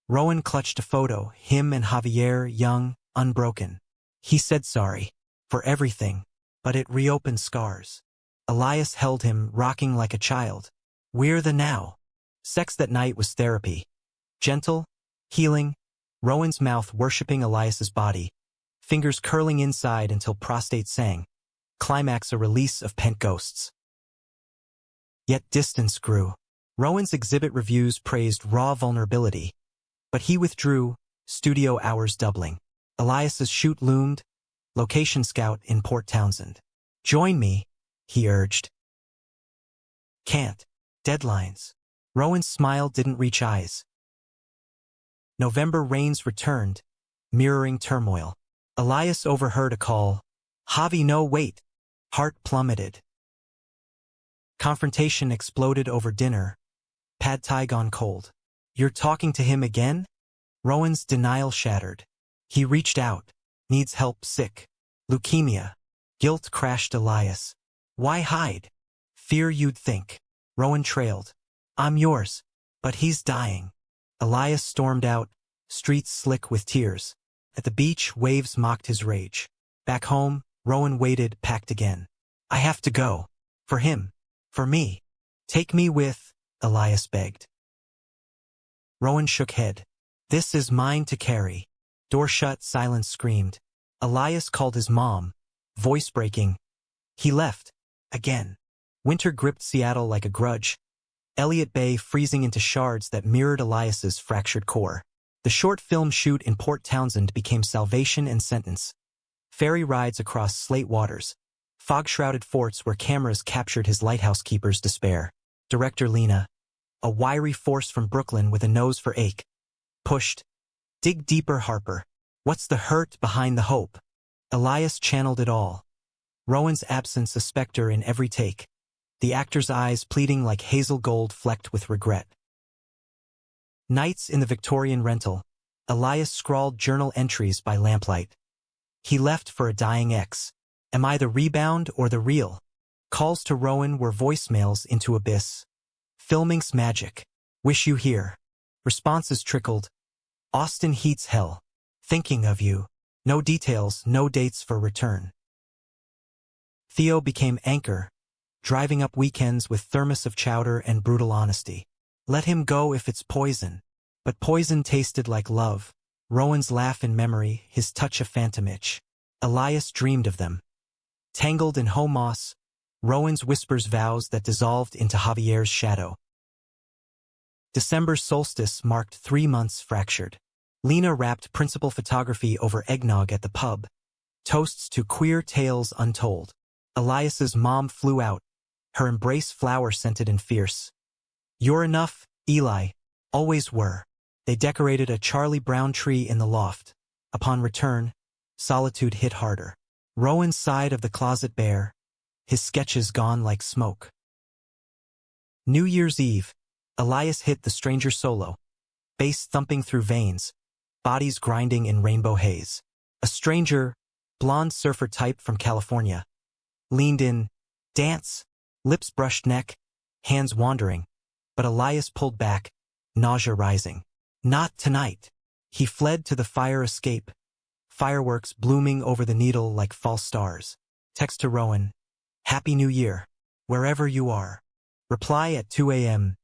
Rowan clutched a photo, him and Javier, young, unbroken. He said sorry. For everything, but it reopened scars. Elias held him, rocking like a child. We're the now. Sex that night was therapy. Gentle, healing, Rowan's mouth worshipping Elias's body, fingers curling inside until prostate sang. Climax a release of pent ghosts. Yet distance grew. Rowan's exhibit reviews praised raw vulnerability, but he withdrew, studio hours doubling. Elias's shoot loomed, location scout in Port Townsend. Join me, he urged. Can't. Deadlines. Rowan's smile didn't reach eyes. November rains returned, mirroring turmoil. Elias overheard a call. Javi, no, wait. Heart plummeted. Confrontation exploded over dinner. Pad Thai gone cold. You're talking to him again? Rowan's denial shattered. He reached out. Needs help, sick. Leukemia. Guilt crashed Elias. Why hide? Fear you'd think. Rowan trailed. I'm yours. But he's dying. Elias stormed out, streets slick with tears. At the beach, waves mocked his rage. Back home, Rowan waited, packed again. I have to go. For him. For me. Take me with, Elias begged. Rowan shook head. This is mine to carry. Door shut, silence screamed. Elias called his mom, voice breaking. He left. Again. Winter gripped Seattle like a grudge. Elliott Bay freezing into shards that mirrored Elias's fractured core. The short film shoot in Port Townsend became salvation and sentence. Ferry rides across slate waters. Fog-shrouded forts where cameras captured his lighthouse keeper's despair. Director Lena, a wiry force from Brooklyn with a nose for ache, pushed. Dig deeper, Harper. What's the hurt behind the hope? Elias channeled it all. Rowan's absence a specter in every take. The actor's eyes pleading like hazel gold flecked with regret. Nights in the Victorian rental. Elias scrawled journal entries by lamplight. He left for a dying ex. Am I the rebound or the real? Calls to Rowan were voicemails into abyss. Filming's magic. Wish you here. Responses trickled. Austin heats hell. Thinking of you. No details, no dates for return. Theo became anchor, driving up weekends with thermos of chowder and brutal honesty. Let him go if it's poison. But poison tasted like love. Rowan's laugh in memory, his touch a phantom itch. Elias dreamed of them. Tangled in home moss, Rowan's whispers vows that dissolved into Javier's shadow. December's solstice marked 3 months fractured. Lena wrapped principal photography over eggnog at the pub. Toasts to queer tales untold. Elias's mom flew out, her embrace flower-scented and fierce. You're enough, Eli. Always were. They decorated a Charlie Brown tree in the loft. Upon return, solitude hit harder. Rowan's side of the closet bare, his sketches gone like smoke. New Year's Eve, Elias hit the stranger solo. Bass thumping through veins, bodies grinding in rainbow haze. A stranger, blonde surfer type from California, leaned in, dance, lips brushed neck, hands wandering. But Elias pulled back, nausea rising. Not tonight. He fled to the fire escape, fireworks blooming over the needle like false stars. Text to Rowan, Happy New Year, wherever you are. Reply at 2 a.m.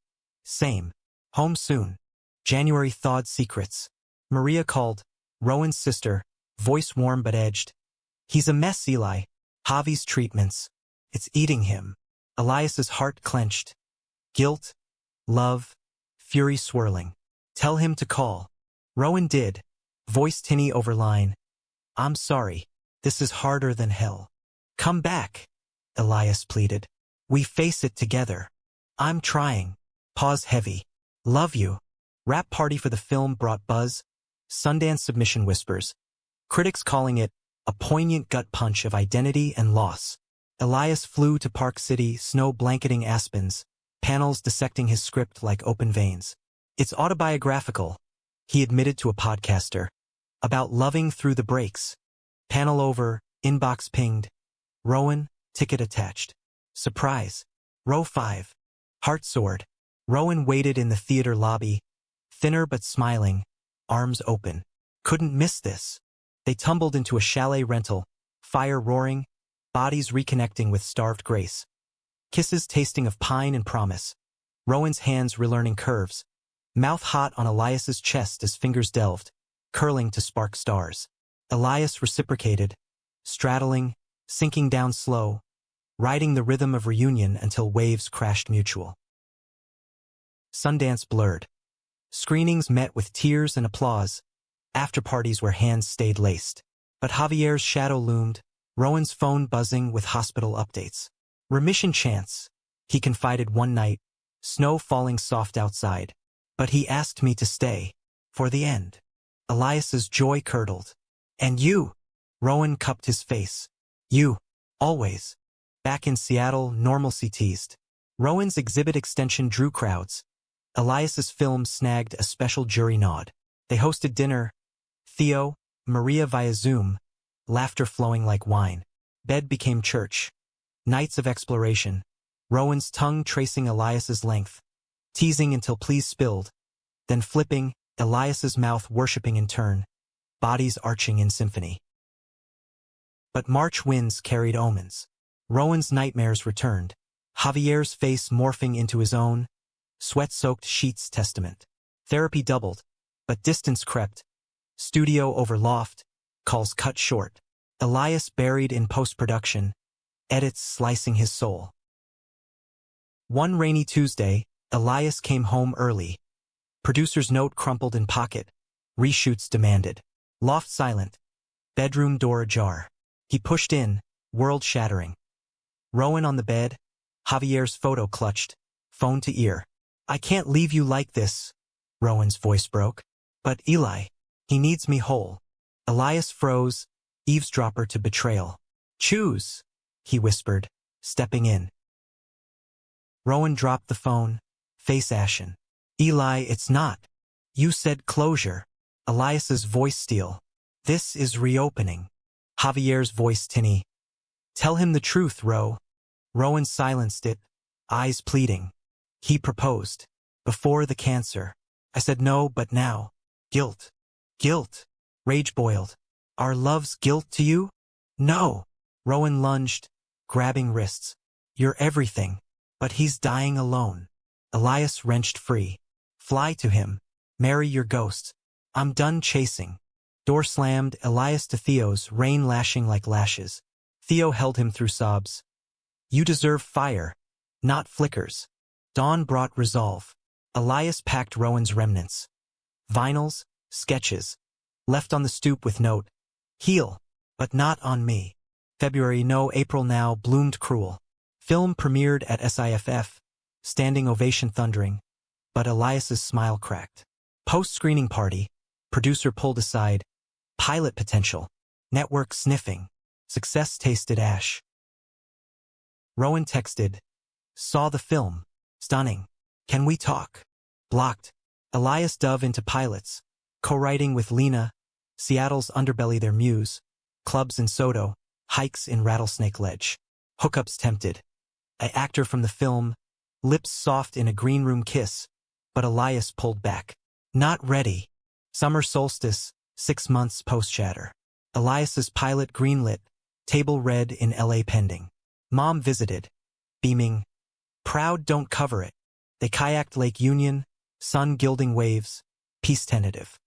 Same. Home soon. January thawed secrets. Maria called, Rowan's sister, voice warm but edged. He's a mess, Eli. Javi's treatments. It's eating him. Elias's heart clenched. Guilt, love, fury swirling. Tell him to call. Rowan did. Voice tinny over line. I'm sorry. This is harder than hell. Come back, Elias pleaded. We face it together. I'm trying. Pause heavy. Love you. Wrap party for the film brought buzz. Sundance submission whispers. Critics calling it a poignant gut punch of identity and loss. Elias flew to Park City, snow blanketing aspens, panels dissecting his script like open veins. It's autobiographical, he admitted to a podcaster, about loving through the breaks. Panel over, inbox pinged. Rowan, ticket attached. Surprise. Row 5. Heart soared. Rowan waited in the theater lobby, thinner but smiling, arms open. Couldn't miss this. They tumbled into a chalet rental, fire roaring, bodies reconnecting with starved grace. Kisses tasting of pine and promise. Rowan's hands relearning curves. Mouth hot on Elias's chest as fingers delved, curling to spark stars. Elias reciprocated, straddling, sinking down slow, riding the rhythm of reunion until waves crashed mutual. Sundance blurred. Screenings met with tears and applause, after-parties where hands stayed laced. But Javier's shadow loomed, Rowan's phone buzzing with hospital updates. Remission chance, he confided one night, snow falling soft outside. But he asked me to stay, for the end. Elias's joy curdled. And you? Rowan cupped his face. You, always. Back in Seattle, normalcy teased. Rowan's exhibit extension drew crowds. Elias's film snagged a special jury nod. They hosted dinner. Theo, Maria via Zoom, laughter flowing like wine. Bed became church. Nights of exploration. Rowan's tongue tracing Elias's length. Teasing until pleas spilled. Then flipping, Elias's mouth worshipping in turn. Bodies arching in symphony. But March winds carried omens. Rowan's nightmares returned. Javier's face morphing into his own. Sweat-soaked sheets testament. Therapy doubled. But distance crept. Studio over loft. Calls cut short. Elias buried in post-production. Edits slicing his soul. One rainy Tuesday, Elias came home early. Producer's note crumpled in pocket. Reshoots demanded. Loft silent. Bedroom door ajar. He pushed in, world-shattering. Rowan on the bed. Javier's photo clutched. Phone to ear. I can't leave you like this. Rowan's voice broke. But Eli. He needs me whole. Elias froze, eavesdropper to betrayal. Choose, he whispered, stepping in. Rowan dropped the phone, face ashen. Eli, it's not. You said closure. Elias's voice steel. This is reopening. Javier's voice tinny. Tell him the truth, Ro. Rowan silenced it, eyes pleading. He proposed. Before the cancer. I said no, but now. Guilt. Guilt. Rage boiled. Are love's guilt to you? No. Rowan lunged, grabbing wrists. You're everything. But he's dying alone. Elias wrenched free. Fly to him. Marry your ghost. I'm done chasing. Door slammed, Elias to Theo's, rain lashing like lashes. Theo held him through sobs. You deserve fire, not flickers. Dawn brought resolve. Elias packed Rowan's remnants. Vinyls, sketches. Left on the stoop with note. Heal, but not on me. February no April now bloomed cruel. Film premiered at SIFF, standing ovation thundering, but Elias's smile cracked. Post-screening party, producer pulled aside. Pilot potential, network sniffing, success tasted ash. Rowan texted, saw the film, stunning. Can we talk? Blocked. Elias dove into pilots, co-writing with Lena, Seattle's underbelly their muse, clubs in Soto, hikes in Rattlesnake Ledge. Hookups tempted. An actor from the film, lips soft in a green room kiss, but Elias pulled back. Not ready. Summer solstice, 6 months post-shatter. Elias's pilot greenlit, table red in LA pending. Mom visited, beaming. Proud don't cover it. They kayaked Lake Union, sun gilding waves, peace tentative.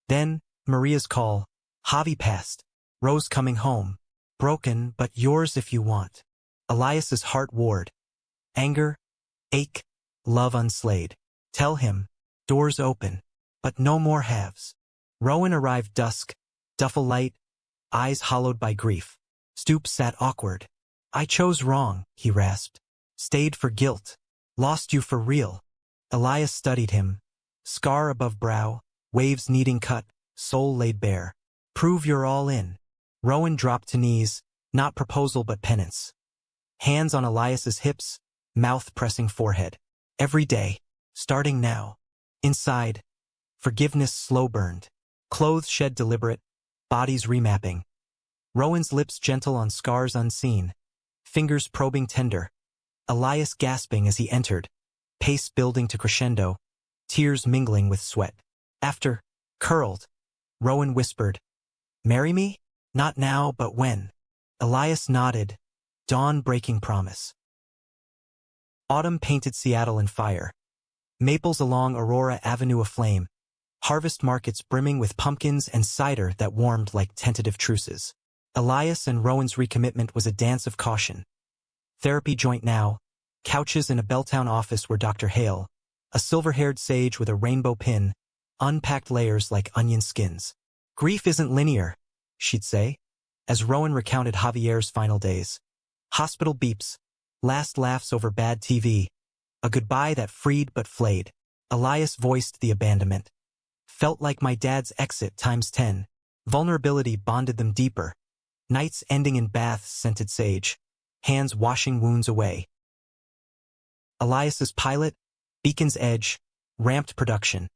Then, Maria's call. Javi passed. Rose coming home. Broken, but yours if you want. Elias's heart warred. Anger, Ache, love unslayed. Tell him, doors open, but no more halves. Rowan arrived dusk, duffel light, eyes hollowed by grief. Stoop sat awkward. I chose wrong, he rasped. Stayed for guilt. Lost you for real. Elias studied him. Scar above brow, waves needing cut, soul laid bare. Prove you're all in. Rowan dropped to knees, not proposal but penance. Hands on Elias's hips, mouth pressing forehead. Every day, starting now. Inside, forgiveness slow burned. Clothes shed deliberate, bodies remapping. Rowan's lips gentle on scars unseen, fingers probing tender. Elias gasping as he entered, pace building to crescendo, tears mingling with sweat. After, curled, Rowan whispered, "Marry me? Not now, but when?" Elias nodded, dawn-breaking promise. Autumn painted Seattle in fire. Maples along Aurora Avenue aflame. Harvest markets brimming with pumpkins and cider that warmed like tentative truces. Elias and Rowan's recommitment was a dance of caution. Therapy joint now, couches in a Belltown office where Dr. Hale, a silver-haired sage with a rainbow pin, unpacked layers like onion skins. Grief isn't linear, she'd say, as Rowan recounted Javier's final days. Hospital beeps, last laughs over bad TV, a goodbye that freed but flayed. Elias voiced the abandonment. Felt like my dad's exit times 10. Vulnerability bonded them deeper. Nights ending in baths scented sage, hands washing wounds away. Elias's pilot, Beacon's Edge, ramped production.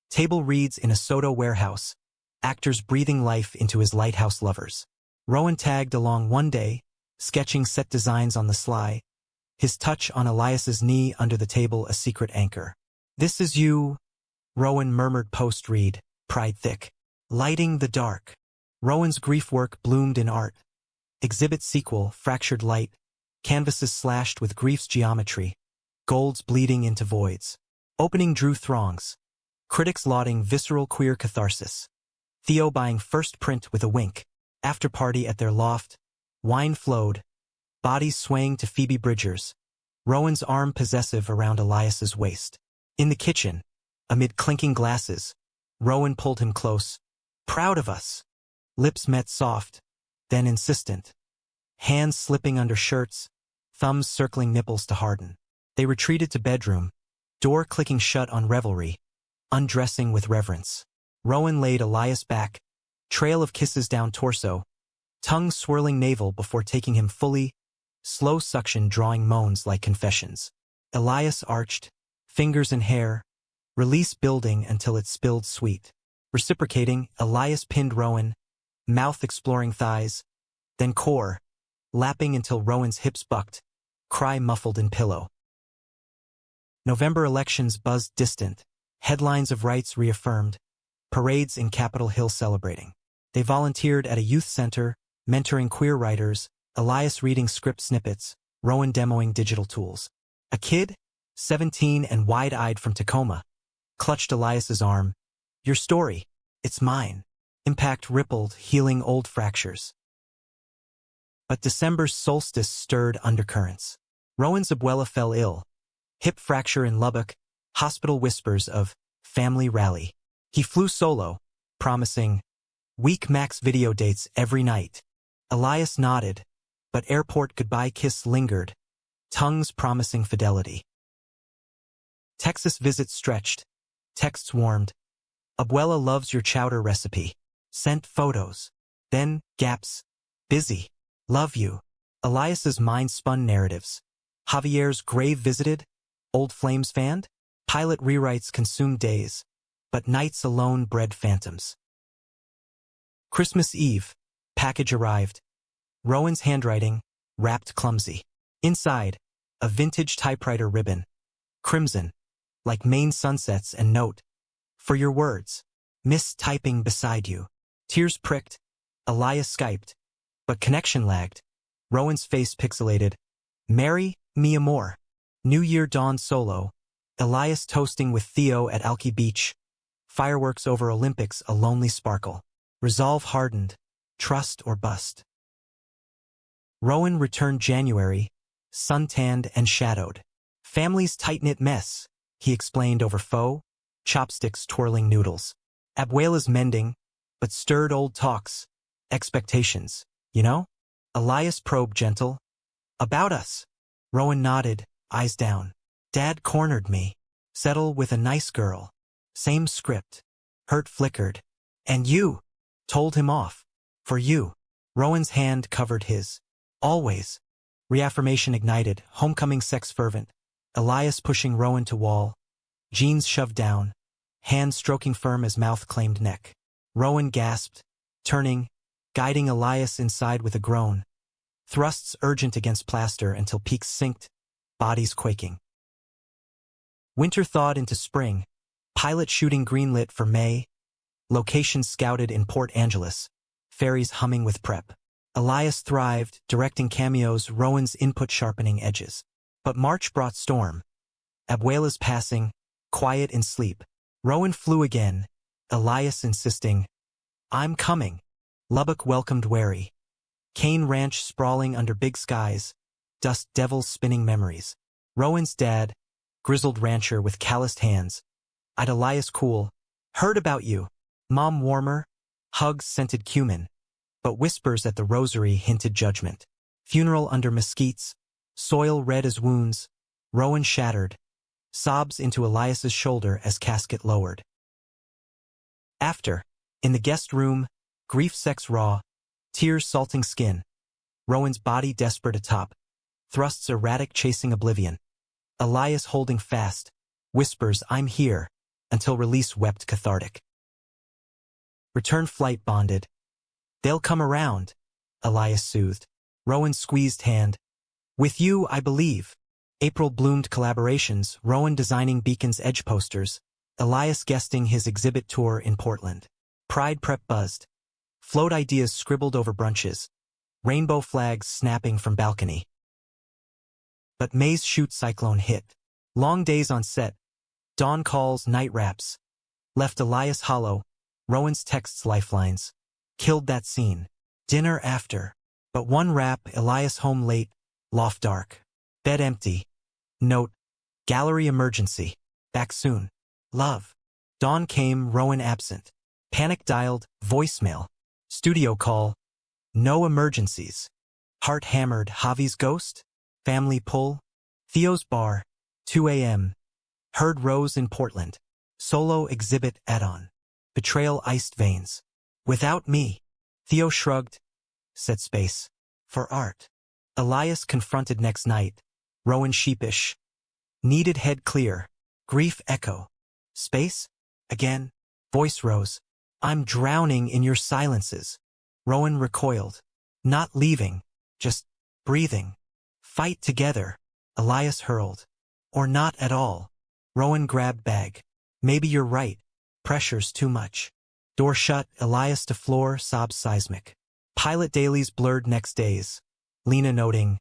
Table reads in a Soto warehouse, actors breathing life into his lighthouse lovers. Rowan tagged along one day, sketching set designs on the sly, his touch on Elias's knee under the table a secret anchor. "This is you," Rowan murmured post-read, pride thick. Lighting the dark. Rowan's grief work bloomed in art. Exhibit sequel, fractured light, canvases slashed with grief's geometry, golds bleeding into voids. Opening drew throngs. Critics lauding visceral queer catharsis. Theo buying first print with a wink. After party at their loft. Wine flowed. Bodies swaying to Phoebe Bridgers. Rowan's arm possessive around Elias's waist. In the kitchen, amid clinking glasses, Rowan pulled him close. Proud of us. Lips met soft, then insistent. Hands slipping under shirts, thumbs circling nipples to harden. They retreated to bedroom, door clicking shut on revelry, undressing with reverence. Rowan laid Elias back, trail of kisses down torso, tongue swirling navel before taking him fully, slow suction drawing moans like confessions. Elias arched, fingers in hair, release building until it spilled sweet. Reciprocating, Elias pinned Rowan, mouth exploring thighs, then core, lapping until Rowan's hips bucked, cry muffled in pillow. November elections buzzed distant, headlines of rights reaffirmed, parades in Capitol Hill celebrating. They volunteered at a youth center, mentoring queer writers, Elias reading script snippets, Rowan demoing digital tools. A kid, 17 and wide-eyed from Tacoma, clutched Elias's arm. Your story, it's mine. Impact rippled, healing old fractures. But December's solstice stirred undercurrents. Rowan's abuela fell ill. Hip fracture in Lubbock, hospital whispers of family rally. He flew solo, promising week max video dates every night. Elias nodded, but airport goodbye kiss lingered, tongues promising fidelity. Texas visit stretched, texts warmed. Abuela loves your chowder recipe. Sent photos. Then, gaps. Busy. Love you. Elias's mind spun narratives. Javier's grave visited. Old flames fanned. Pilot rewrites consumed days. But nights alone bred phantoms. Christmas Eve. Package arrived. Rowan's handwriting, wrapped clumsy. Inside, a vintage typewriter ribbon. Crimson. Like Maine sunsets and note. For your words. Mistyping beside you. Tears pricked. Elias Skyped. But connection lagged. Rowan's face pixelated. Marry me amor. New Year dawn solo. Elias toasting with Theo at Alki Beach. Fireworks over Olympics a lonely sparkle. Resolve hardened. Trust or bust. Rowan returned January, suntanned and shadowed. Family's tight-knit mess, he explained over pho, chopsticks twirling noodles. Abuela's mending, but stirred old talks, expectations, you know? Elias probed gentle. About us. Rowan nodded, eyes down. Dad cornered me. Settle with a nice girl. Same script. Hurt flickered. And you. Told him off. For you. Rowan's hand covered his. Always. Reaffirmation ignited, homecoming sex fervent. Elias pushing Rowan to wall. Jeans shoved down. Hand stroking firm as mouth claimed neck. Rowan gasped, turning, guiding Elias inside with a groan. Thrusts urgent against plaster until peaks synced, bodies quaking. Winter thawed into spring. Pilot shooting greenlit for May. Locations scouted in Port Angeles. Ferries humming with prep. Elias thrived, directing cameos, Rowan's input sharpening edges. But March brought storm. Abuela's passing, quiet in sleep. Rowan flew again, Elias insisting, I'm coming. Lubbock welcomed wary. Cane Ranch sprawling under big skies, dust devils spinning memories. Rowan's dad, grizzled rancher with calloused hands. I'd Elias cool. Heard about you. Mom warmer. Hugs scented cumin. But whispers at the rosary hinted judgment. Funeral under mesquites. Soil red as wounds. Rowan shattered. Sobs into Elias's shoulder as casket lowered. After, in the guest room, grief sex raw, tears salting skin. Rowan's body desperate atop. Thrusts erratic chasing oblivion. Elias holding fast. Whispers, I'm here, until release wept cathartic. Return flight bonded. They'll come around, Elias soothed. Rowan squeezed hand. With you, I believe. April bloomed collaborations, Rowan designing Beacon's edge posters, Elias guesting his exhibit tour in Portland. Pride prep buzzed. Float ideas scribbled over brunches. Rainbow flags snapping from balcony. But May's shoot cyclone hit. Long days on set. Dawn calls, night wraps. Left Elias hollow. Rowan's texts lifelines. Killed that scene. Dinner after. But one wrap, Elias home late. Loft dark. Bed empty. Note. Gallery emergency. Back soon. Love. Dawn came, Rowan absent. Panic dialed, voicemail. Studio call. No emergencies. Heart hammered, Javi's ghost? Family pull. Theo's bar. 2 a.m. Heard Rose in Portland. Solo exhibit add-on. Betrayal iced veins. Without me. Theo shrugged. Set space. For art. Elias confronted next night. Rowan sheepish. Needed head clear. Grief echo. Space? Again. Voice rose. I'm drowning in your silences. Rowan recoiled. Not leaving. Just breathing. Fight together. Elias hurled. Or not at all. Rowan grabbed bag. Maybe you're right. Pressure's too much. Door shut, Elias to floor, sobs seismic. Pilot dailies blurred next days. Lena noting.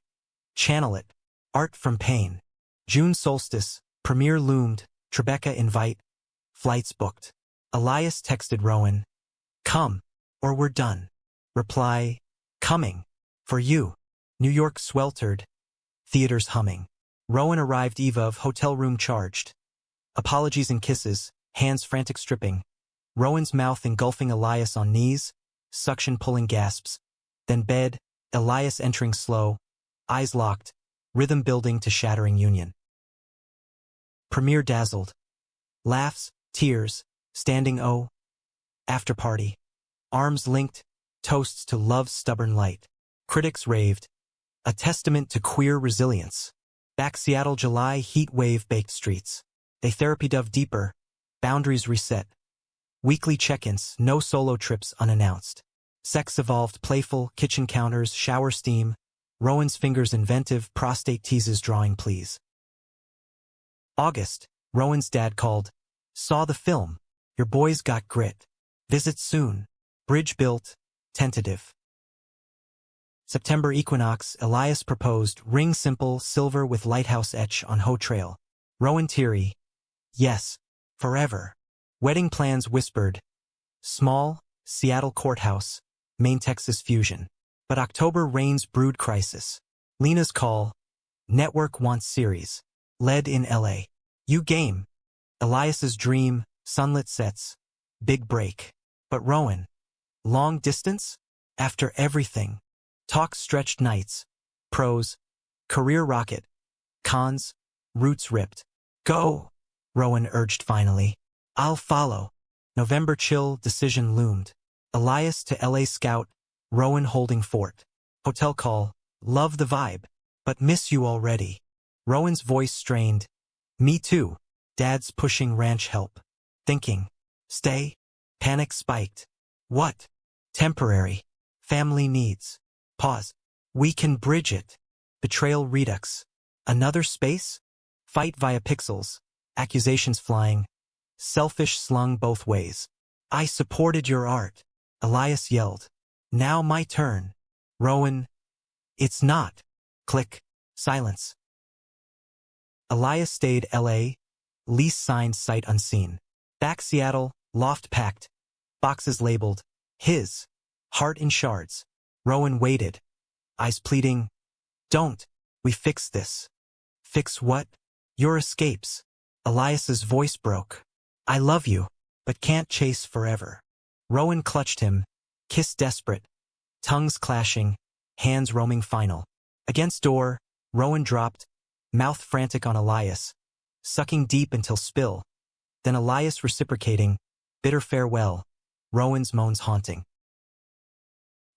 Channel it. Art from pain. June solstice. Premiere loomed. Tribeca invite. Flights booked. Elias texted Rowan. Come. Or we're done. Reply. Coming. For you. New York sweltered. Theaters humming. Rowan arrived eve of hotel room charged. Apologies and kisses. Hands frantic stripping. Rowan's mouth engulfing Elias on knees. Suction pulling gasps. Then bed. Elias entering slow. Eyes locked. Rhythm building to shattering union. Premiere dazzled. Laughs, tears, standing O. After party. Arms linked, toasts to love's stubborn light. Critics raved. A testament to queer resilience. Back Seattle July heat wave baked streets. They therapy dove deeper. Boundaries reset. Weekly check-ins, no solo trips unannounced. Sex evolved playful, kitchen counters, shower steam. Rowan's fingers inventive, prostate teases drawing please. August, Rowan's dad called. Saw the film. Your boy's got grit. Visit soon. Bridge built. Tentative. September equinox, Elias proposed, ring simple, silver with lighthouse etch on Ho Trail. Rowan teary. Yes. Forever. Wedding plans whispered. Small, Seattle courthouse, Maine Texas fusion. But October rains brewed crisis. Lena's call. Network wants series. Led in LA. You game. Elias's dream, sunlit sets. Big break. But Rowan. Long distance? After everything. Talks stretched nights. Pros. Career rocket. Cons. Roots ripped. Go, Rowan urged finally. I'll follow. November chill decision loomed. Elias to LA scout. Rowan holding fort. Hotel call. Love the vibe. But miss you already. Rowan's voice strained. Me too. Dad's pushing ranch help. Thinking. Stay? Panic spiked. What? Temporary. Family needs. Pause. We can bridge it. Betrayal redux. Another space? Fight via pixels. Accusations flying. Selfish slung both ways. I supported your art. Elias yelled. Now my turn. Rowan. It's not. Click. Silence. Elias stayed LA. Lease signed sight unseen. Back Seattle, loft packed. Boxes labeled. His. Heart in shards. Rowan waited. Eyes pleading. Don't. We fix this. Fix what? Your escapes. Elias's voice broke. I love you, but can't chase forever. Rowan clutched him. Kiss desperate. Tongues clashing. Hands roaming final. Against door, Rowan dropped. Mouth frantic on Elias. Sucking deep until spill. Then Elias reciprocating. Bitter farewell. Rowan's moans haunting.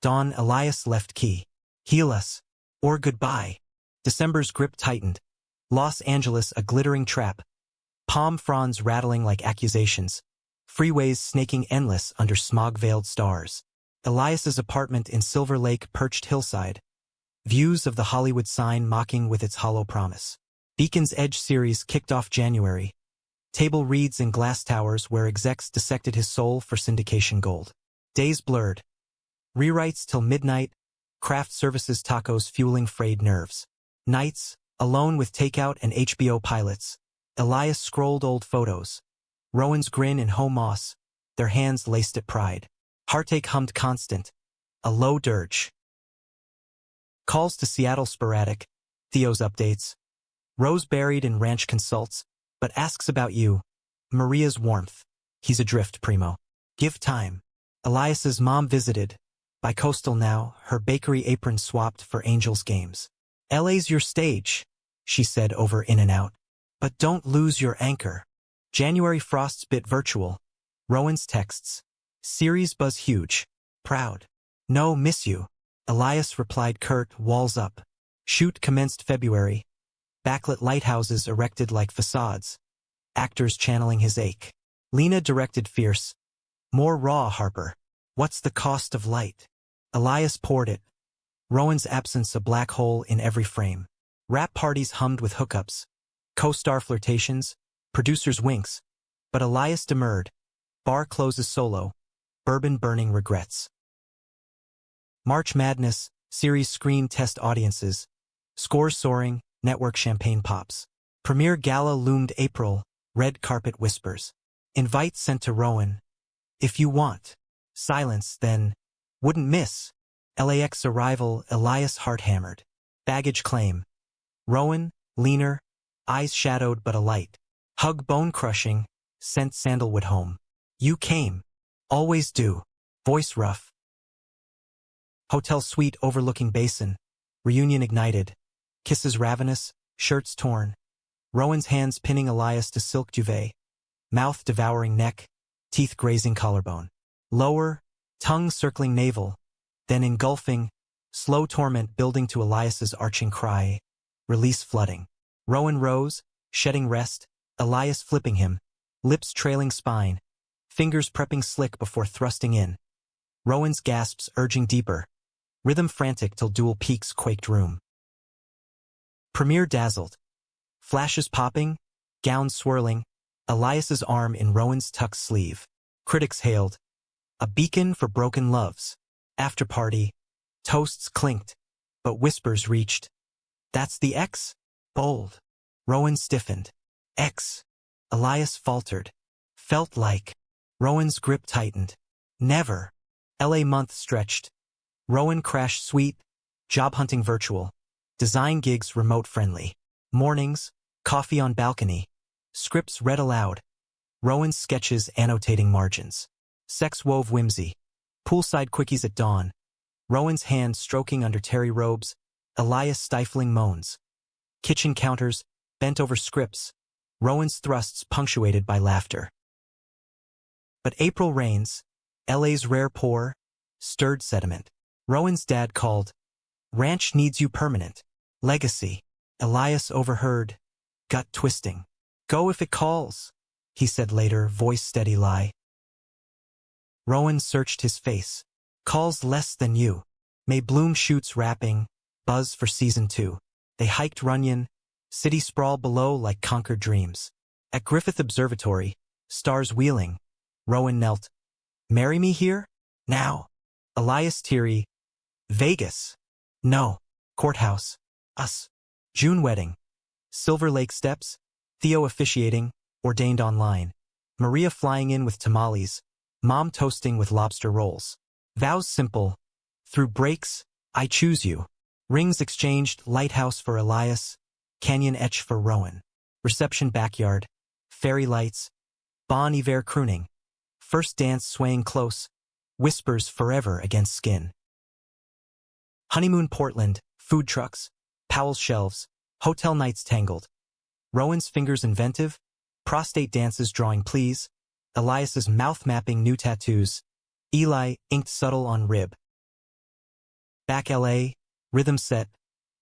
Dawn. Elias left key. Heal us. Or goodbye. December's grip tightened. Los Angeles a glittering trap. Palm fronds rattling like accusations. Freeways snaking endless under smog-veiled stars. Elias's apartment in Silver Lake perched hillside. Views of the Hollywood sign mocking with its hollow promise. Beacon's Edge series kicked off January. Table reads in glass towers where execs dissected his soul for syndication gold. Days blurred. Rewrites till midnight. Craft services tacos fueling frayed nerves. Nights, alone with takeout and HBO pilots. Elias scrolled old photos. Rowan's grin in home moss. Their hands laced at pride. Heartache hummed constant. A low dirge. Calls to Seattle sporadic. Theo's updates. Rose buried in ranch consults, but asks about you. Maria's warmth. He's adrift, primo. Give time. Elias's mom visited. Bi-coastal now, her bakery apron swapped for Angels games. LA's your stage, she said over In and Out. But don't lose your anchor. January frosts bit virtual. Rowan's texts. Series buzz huge. Proud. No, miss you. Elias replied curt, walls up. Shoot commenced February. Backlit lighthouses erected like facades. Actors channeling his ache. Lena directed fierce. More raw, Harper. What's the cost of light? Elias poured it. Rowan's absence a black hole in every frame. Rap parties hummed with hookups. Co-star flirtations. Producers winks. But Elias demurred. Bar closes solo. Bourbon burning regrets. March Madness, series screen test audiences. Scores soaring, network champagne pops. Premiere gala loomed April, red carpet whispers. Invite sent to Rowan. If you want. Silence, then. Wouldn't miss. LAX arrival, Elias heart hammered. Baggage claim. Rowan, leaner, eyes shadowed but alight. Hug bone crushing, sent sandalwood home. You came. Always do. Voice rough. Hotel suite overlooking basin. Reunion ignited. Kisses ravenous, shirts torn. Rowan's hands pinning Elias to silk duvet. Mouth devouring neck, teeth grazing collarbone. Lower, tongue circling navel. Then engulfing, slow torment building to Elias's arching cry. Release flooding. Rowan rose, shedding rest. Elias flipping him. Lips trailing spine. Fingers prepping slick before thrusting in. Rowan's gasps urging deeper. Rhythm frantic till dual peaks quaked room. Premiere dazzled. Flashes popping, gowns swirling. Elias's arm in Rowan's tuck sleeve. Critics hailed. A beacon for broken loves. After party. Toasts clinked, but whispers reached. That's the X? Bold. Rowan stiffened. X. Elias faltered. Felt like. Rowan's grip tightened. Never. LA month stretched. Rowan crashed sweet. Job hunting virtual. Design gigs remote friendly. Mornings. Coffee on balcony. Scripts read aloud. Rowan's sketches annotating margins. Sex wove whimsy. Poolside quickies at dawn. Rowan's hand stroking under terry robes. Elias stifling moans. Kitchen counters, bent over scripts. Rowan's thrusts punctuated by laughter. But April rains. LA's rare pour. Stirred sediment. Rowan's dad called. Ranch needs you permanent. Legacy. Elias overheard. Gut twisting. Go if it calls, he said later, voice steady lie. Rowan searched his face. Calls less than you. May bloom shoots wrapping. Buzz for season 2. They hiked Runyon. City sprawl below like conquered dreams. At Griffith Observatory, stars wheeling. Rowan knelt. Marry me here? Now. Elias teary. Vegas. No. Courthouse. Us. June wedding. Silver Lake steps. Theo officiating. Ordained online. Maria flying in with tamales. Mom toasting with lobster rolls. Vows simple. Through breaks, I choose you. Rings exchanged. Lighthouse for Elias. Canyon etch for Rowan. Reception backyard. Fairy lights. Bon Iver crooning. First dance swaying close. Whispers forever against skin. Honeymoon Portland. Food trucks. Powell's shelves. Hotel nights tangled. Rowan's fingers inventive. Prostate dances drawing pleas. Elias's mouth mapping new tattoos. Eli inked subtle on rib. Back LA. Rhythm set.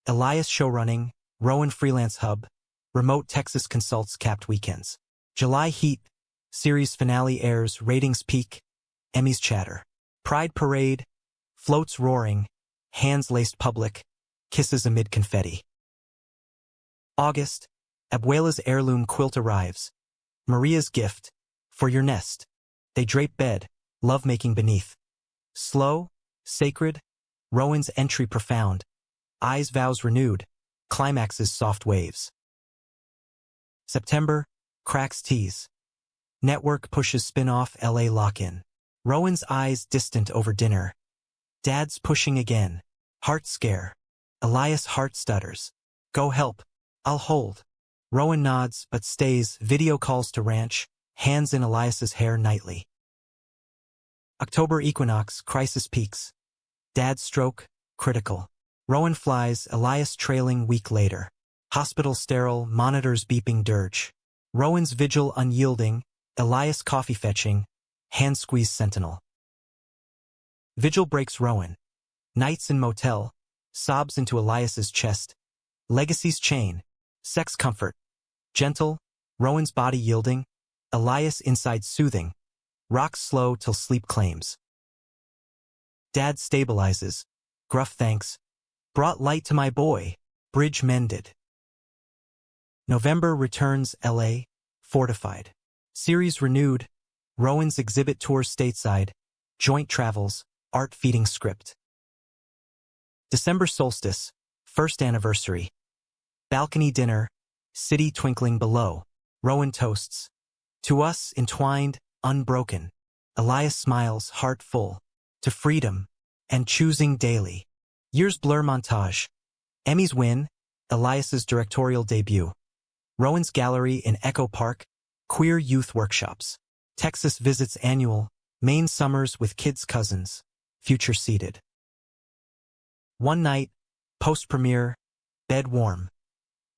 Elias showrunning. Rowan freelance hub. Remote Texas consults capped weekends. July heat. Series finale airs. Ratings peak. Emmys chatter. Pride parade. Floats roaring. Hands laced public. Kisses amid confetti. August. Abuela's heirloom quilt arrives. Maria's gift. For your nest. They drape bed. Lovemaking beneath. Slow. Sacred. Rowan's entry profound. Eyes vows renewed. Climaxes soft waves. September. Cracks tease. Network pushes spin-off LA lock-in. Rowan's eyes distant over dinner. Dad's pushing again. Heart scare. Elias heart stutters. Go help. I'll hold. Rowan nods but stays. Video calls to ranch. Hands in Elias's hair nightly. October equinox. Crisis peaks. Dad's stroke. Critical. Rowan flies. Elias trailing week later. Hospital sterile. Monitors beeping dirge. Rowan's vigil unyielding. Elias coffee fetching. Hand squeeze sentinel. Vigil breaks Rowan. Nights in motel. Sobs into Elias's chest. Legacy's chain. Sex comfort. Gentle. Rowan's body yielding. Elias inside soothing. Rocks slow till sleep claims. Dad stabilizes. Gruff thanks. Brought light to my boy. Bridge mended. November returns LA. Fortified. Series renewed. Rowan's exhibit tour stateside. Joint travels. Art feeding script. December solstice. First anniversary. Balcony dinner. City twinkling below. Rowan toasts. To us entwined, unbroken. Elias smiles, heart full. To freedom. And choosing daily. Years blur montage. Emmys win. Elias's directorial debut. Rowan's gallery in Echo Park. Queer youth workshops. Texas visits annual. Maine summers with kids' cousins. Future seated. One night. Post-premiere. Bed warm.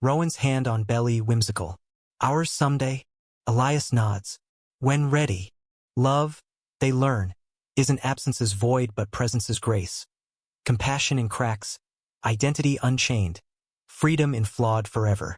Rowan's hand on belly whimsical. Ours someday. Elias nods. When ready. Love, they learn, isn't absence's void but presence's grace. Compassion in cracks. Identity unchained. Freedom in flawed forever.